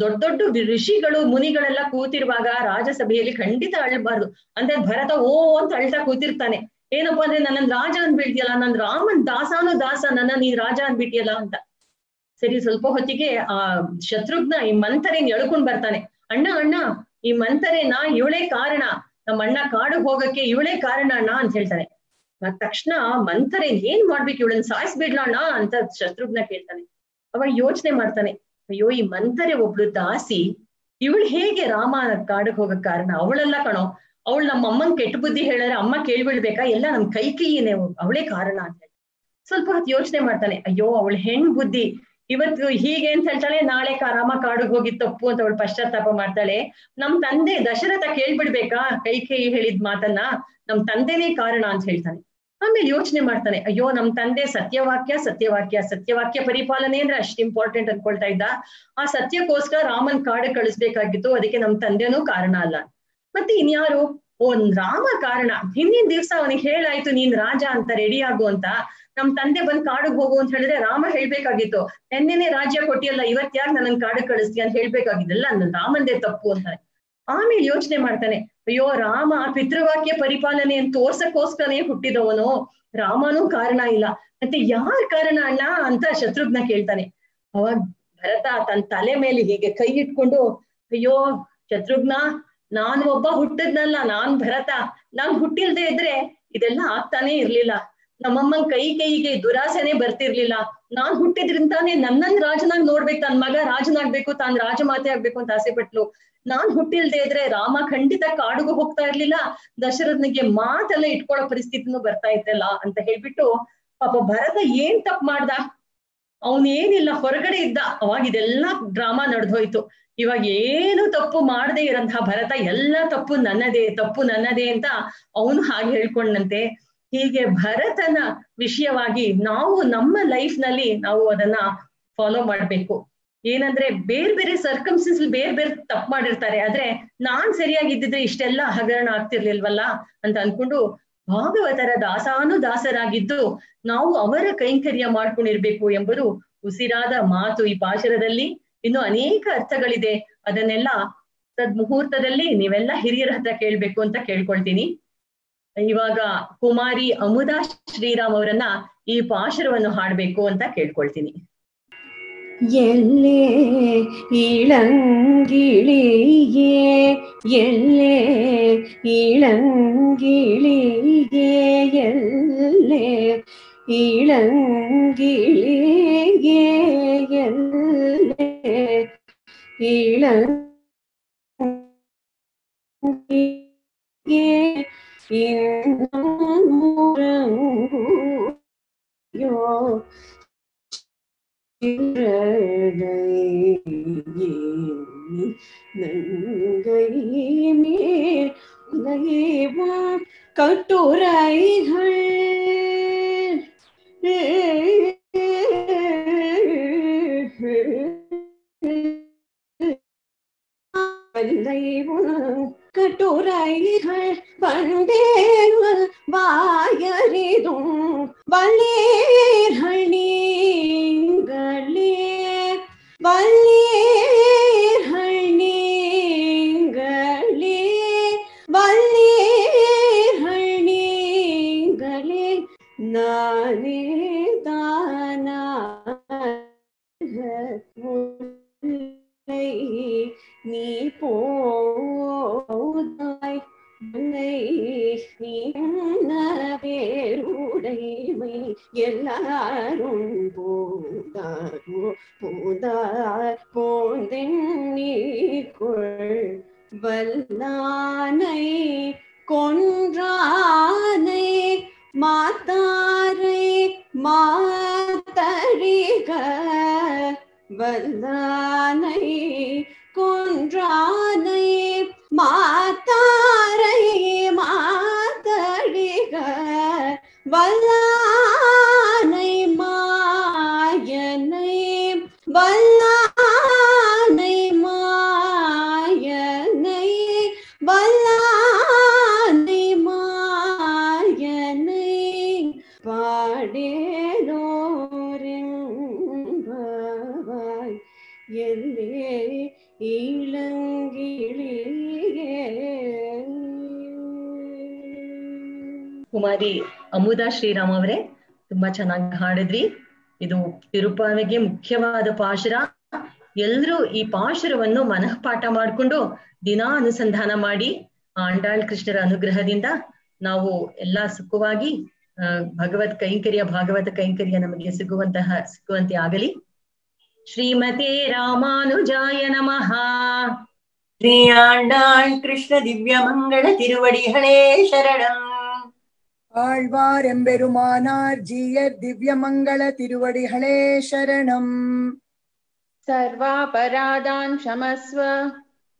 ದೊಡ್ಡ ದೊಡ್ಡ ಋಷಿಗಳು ಮುನಿಗಳೆಲ್ಲ ಕೂತಿರುವಾಗ ರಾಜಸಭೆಯಲ್ಲಿ ಖಂಡಿತ ಅಳ್ಬಾರ್ದು. ಅಂದ್ರೆ ಭರತ ಓ ಅಂತ ಅಳ್ತಾ ಕೂತಿರ್ತಾನೆ. ಏನಪ್ಪಾ ಅಂದ್ರೆ ನನ್ನ ರಾಜ ಅನ್ಬಿಟ್ಟಿಯಲ್ಲ, ನನ್ ರಾಮನ್ ದಾಸ ನನ್ನ ನೀ ರಾಜ ಅನ್ಬಿಟ್ಟಿಯಲ್ಲ ಅಂತ. ಸರಿ, ಸ್ವಲ್ಪ ಹೊತ್ತಿಗೆ ಆ ಶತ್ರುಘ್ನ ಈ ಮಂಥರೆನ್ ಎಳ್ಕೊಂಡ್ ಬರ್ತಾನೆ. ಅಣ್ಣ ಈ ಮಂಥರೆನ ಇವಳೇ ಕಾರಣ, ನಮ್ಮ ಅಣ್ಣ ಕಾಡು ಹೋಗಕ್ಕೆ ಇವಳೇ ಕಾರಣ ಅಣ್ಣ ಅಂತ ಹೇಳ್ತಾನೆ. ತಕ್ಷಣ ಮಂಥರೆನ್ ಏನ್ ಮಾಡ್ಬೇಕು, ಇವಳನ್ನ ಸಾಯಿಸ್ಬಿಡ್ಲ ಅಣ್ಣ ಅಂತ ಶತ್ರುಘ್ನ ಕೇಳ್ತಾನೆ. ಅವಾಗ ಯೋಚನೆ ಮಾಡ್ತಾನೆ, ಅಯ್ಯೋ ಈ ಮಂಥರೆ ಒಬ್ಳು ದಾಸಿ, ಇವಳು ಹೇಗೆ ರಾಮ ಕಾಡಿಗೆ ಹೋಗಕ್ ಕಾರಣ? ಅವಳೆಲ್ಲ ಕಣೋ, ಅವಳು ನಮ್ಮ ಅಮ್ಮನ್ ಕೆಟ್ಟ ಬುದ್ಧಿ ಹೇಳಿದ್ರೆ ಅಮ್ಮ ಕೇಳ್ಬಿಡ್ಬೇಕಾ, ಎಲ್ಲ ನಮ್ ಕೈಕೇಯಿನೇ ಅವಳೇ ಕಾರಣ ಅಂತ ಹೇಳಿ ಸ್ವಲ್ಪ ಹೊತ್ತು ಯೋಚನೆ ಮಾಡ್ತಾನೆ. ಅಯ್ಯೋ ಅವಳ ಹೆಣ್ ಬುದ್ಧಿ ಇವತ್ತು ಹೀಗೆ ಅಂತ ಹೇಳ್ತಾಳೆ, ನಾಳೆ ರಾಮ ಕಾಡಿಗೆ ಹೋಗಿ ತಪ್ಪು ಅಂತ ಅವಳು ಪಶ್ಚಾತ್ತಾಪ ಮಾಡ್ತಾಳೆ. ನಮ್ ತಂದೆ ದಶರಥ ಕೇಳ್ಬಿಡ್ಬೇಕಾ ಕೈಕೇಯಿ ಹೇಳಿದ್ ಮಾತನ್ನ, ನಮ್ ತಂದೆನೇ ಕಾರಣ ಅಂತ ಹೇಳ್ತಾನೆ. ಆಮೇಲೆ ಯೋಚನೆ ಮಾಡ್ತಾನೆ, ಅಯ್ಯೋ ನಮ್ ತಂದೆ ಸತ್ಯವಾಕ್ಯ ಪರಿಪಾಲನೆ ಅಂದ್ರೆ ಅಷ್ಟು ಇಂಪಾರ್ಟೆಂಟ್ ಅನ್ಕೊಳ್ತಾ ಇದ್ದ. ಆ ಸತ್ಯಕ್ಕೋಸ್ಕರ ರಾಮನ್ ಕಾಡು ಕಳಿಸ್ಬೇಕಾಗಿತ್ತು, ಅದಕ್ಕೆ ನಮ್ ತಂದೆನೂ ಕಾರಣ ಅಲ್ಲ. ಮತ್ತೆ ಇನ್ಯಾರು? ರಾಮ ಕಾರಣ. ಹಿಂದಿನ ದಿವ್ಸ ಅವನಿಗೆ ಹೇಳಾಯ್ತು ನೀನ್ ರಾಜ ಅಂತ ರೆಡಿ ಆಗು ಅಂತ. ನಮ್ ತಂದೆ ಬಂದ್ ಕಾಡಿಗೆ ಹೋಗು ಅಂತ ಹೇಳಿದ್ರೆ ರಾಮ ಹೇಳ್ಬೇಕಾಗಿತ್ತು, ನೆನ್ನೆನೆ ರಾಜ್ಯ ಕೊಟ್ಟಿಯಲ್ಲ, ಇವತ್ ಯಾಕೆ ನನ್ನ ಕಾಡಿಗೆ ಕಳಿಸ್ತೀಯ ಅಂತ ಹೇಳ್ಬೇಕಾಗಿದ್ದಲ್ಲ, ರಾಮಂದೇ ತಪ್ಪು ಅಂತಾನೆ. ಆಮೇಲೆ ಯೋಚನೆ ಮಾಡ್ತಾನೆ, ಅಯ್ಯೋ ರಾಮ ಪಿತೃವಾಕ್ಯ ಪರಿಪಾಲನೆ ಅಂತ ತೋರ್ಸಕ್ಕೋಸ್ಕರನೇ ಹುಟ್ಟಿದವನು, ರಾಮನೂ ಕಾರಣ ಇಲ್ಲ, ಮತ್ತೆ ಯಾರ್ ಕಾರಣ ಅಣ್ಣ ಅಂತ ಶತ್ರುಘ್ನ ಕೇಳ್ತಾನೆ. ಅವಾಗ ಭರತ ತನ್ನ ತಲೆ ಮೇಲೆ ಹೀಗೆ ಕೈ ಇಟ್ಕೊಂಡು, ಅಯ್ಯೋ ಶತ್ರುಘ್ನ, ನಾನು ಒಬ್ಬ ಹುಟ್ಟದ್ನಲ್ಲ, ನಾನ್ ಭರತ, ನಾನ್ ಹುಟ್ಟಿಲ್ದೆ ಇದ್ರೆ ಇದೆಲ್ಲ ಆಗ್ತಾನೆ ಇರ್ಲಿಲ್ಲ. ನಮ್ಮಮ್ಮನ್ ಕೈಗೆ ದುರಾಸೆನೆ ಬರ್ತಿರ್ಲಿಲ್ಲ. ನಾನ್ ಹುಟ್ಟಿದ್ರಿಂದಾನೇ ನನ್ನನ್ ರಾಜನಾಗ್ ನೋಡ್ಬೇಕು, ತನ್ ಮಗ ರಾಜನಾಗ್ಬೇಕು, ತಾನ್ ರಾಜಮಾತೆ ಆಗ್ಬೇಕು ಅಂತ ಆಸೆ ಪಟ್ಲು. ನಾನ್ ಹುಟ್ಟಿಲ್ದೆ ಇದ್ರೆ ರಾಮ ಖಂಡಿತ ಕಾಡಿಗೂ ಹೋಗ್ತಾ ಇರ್ಲಿಲ್ಲ, ದಶರಥನಿಗೆ ಮಾತೆಲ್ಲ ಇಟ್ಕೊಳ್ಳೋ ಪರಿಸ್ಥಿತಿನೂ ಬರ್ತಾ ಇತ್ತಲ್ಲ ಅಂತ ಹೇಳ್ಬಿಟ್ಟು, ಪಾಪ ಭರತ ಏನ್ ತಪ್ಪು ಮಾಡ್ದ? ಅವನೇನಿಲ್ಲ, ಹೊರಗಡೆ ಇದ್ದ. ಅವಾಗ ಇದೆಲ್ಲ ಡ್ರಾಮಾ ನಡೆದೋಯ್ತು. ಇವಾಗ ಏನು ತಪ್ಪು ಮಾಡದೇ ಇರಂತಹ ಭರತ ಎಲ್ಲ ತಪ್ಪು ನನ್ನದೇ ಅಂತ ಅವನು ಹಾಗೆ ಹೇಳ್ಕೊಂಡಂತೆ. ಹೀಗೆ ಭರತನ ವಿಷಯವಾಗಿ ನಾವು ನಮ್ಮ ಲೈಫ್ ನಲ್ಲಿ ನಾವು ಅದನ್ನ ಫಾಲೋ ಮಾಡ್ಬೇಕು. ಏನಂದ್ರೆ ಬೇರೆ ಬೇರೆ ಸರ್ಕಮ್ಸ್ಟೆನ್ಸ್ ಬೇರೆ ತಪ್ಪು ಮಾಡಿರ್ತಾರೆ, ಆದ್ರೆ ನಾನ್ ಸರಿಯಾಗಿದ್ದಿದ್ರೆ ಇಷ್ಟೆಲ್ಲ ಹಗರಣ ಆಗ್ತಿರ್ಲಿಲ್ವಲ್ಲ ಅಂತ ಅನ್ಕೊಂಡು ಭಾಗವತರ ದಾಸರಾಗಿದ್ದು ನಾವು ಅವರ ಕೈಂಕರ್ಯ ಮಾಡ್ಕೊಂಡಿರ್ಬೇಕು ಎಂಬುದು ಉಸಿರಾದ ಮಾತು ಈ ಪಾಶರದಲ್ಲಿ. ಇನ್ನು ಅನೇಕ ಅರ್ಥಗಳಿದೆ, ಅದನ್ನೆಲ್ಲ ಮುಹೂರ್ತದಲ್ಲಿ ನೀವೆಲ್ಲ ಹಿರಿಯರ ಹತ್ರ ಕೇಳ್ಬೇಕು ಅಂತ ಕೇಳ್ಕೊಳ್ತೀನಿ. ಇವಾಗ ಕುಮಾರಿ ಅಮುದಾ ಶ್ರೀರಾಮ್ ಅವರನ್ನ ಈ ಪಾಶರವನ್ನು ಹಾಡ್ಬೇಕು ಅಂತ ಕೇಳ್ಕೊಳ್ತೀನಿ. ಎಲ್ಲೇ ಇಳಂಗಿಳಿಯೇ ಎಲ್ಲೇ ಇಳಂಗಿಳಿಯೇ ಎಲ್ಲೇ ಇಳಂಗಿಳಿಯೇ ಎಲ್ಲೇ ಇಳಂಗಿಳಿಯೇ யோ நங்கை மேல் உலகேவும் கட்டுரைகள் கட்டுரைகள் பண்டேர்கள் வாயறிதும் வள்ளீர்கள் நீங்களே வள்ளீர்கள் நீங்களே வள்ளீர்கள் நீங்களே நானே தானா நீ போதாய் நீ பேருடைமை எல்லாரும் போதாரோ போதார் போந்தெண்ணிக்கொள் வல்லானை கொன்றானை மாத்தாரை மாத்தழிக வல்லானை கொன்றானை மாத்தாரை மாத்தழிக வல்லானை மாயனை வல்லானை மாயனை வல்லானை மாயனை பாடேலோரென்பாய் எல்லே இளங்கிளியே. ಕುಮಾರಿ ಅಮುದಾ ಶ್ರೀರಾಮ್ ಅವರೇ ತುಂಬಾ ಚೆನ್ನಾಗಿ ಹಾಡಿದ್ರಿ. ಇದು ತಿರುಪಾವಿಗೆ ಮುಖ್ಯವಾದ ಪಾಶುರ. ಎಲ್ರೂ ಈ ಪಾಶುರವನ್ನು ಮನಃಪಾಠ ಮಾಡಿಕೊಂಡು ದಿನಾ ಅನುಸಂಧಾನ ಮಾಡಿ ಆಂಡಾಳ್ ಕೃಷ್ಣರ ಅನುಗ್ರಹದಿಂದ ನಾವು ಎಲ್ಲಾ ಸುಖವಾಗಿ ಭಗವತ್ ಕೈಂಕರ್ಯ ಭಾಗವತ ಕೈಂಕರ್ಯ ನಮಗೆ ಸಿಗುವಂತೆ ಆಗಲಿ. ಶ್ರೀಮತೆ ರಾಮಾನುಜಾಯ ನಮಃ. ಶ್ರೀ ಆಂಡಾಳ್ ಕೃಷ್ಣ ದಿವ್ಯ ಮಂಗಳ ತಿರುವಡಿಗಳೇ ಶರಣಂ. ஆழ்வார் எம்பெருமானார் ஜீயர் திவ்ய மங்கள திருவடிகளே சரணம். ಸರ್ವಾಪರಾಧಾನ್ ಕ್ಷಮಸ್ವ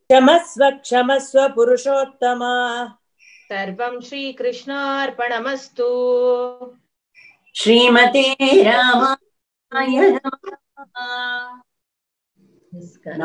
ಕ್ಷಮಸ್ವ ಕ್ಷಮಸ್ವ ಪುರುಷೋತ್ತಮ. ಸರ್ವಂ ಶ್ರೀಕೃಷ್ಣಾರ್ಪಣಮಸ್ತು. ಶ್ರೀಮತೆ ರಾಮಾಯ ನಮಃ. ನಮಸ್ಕಾರ.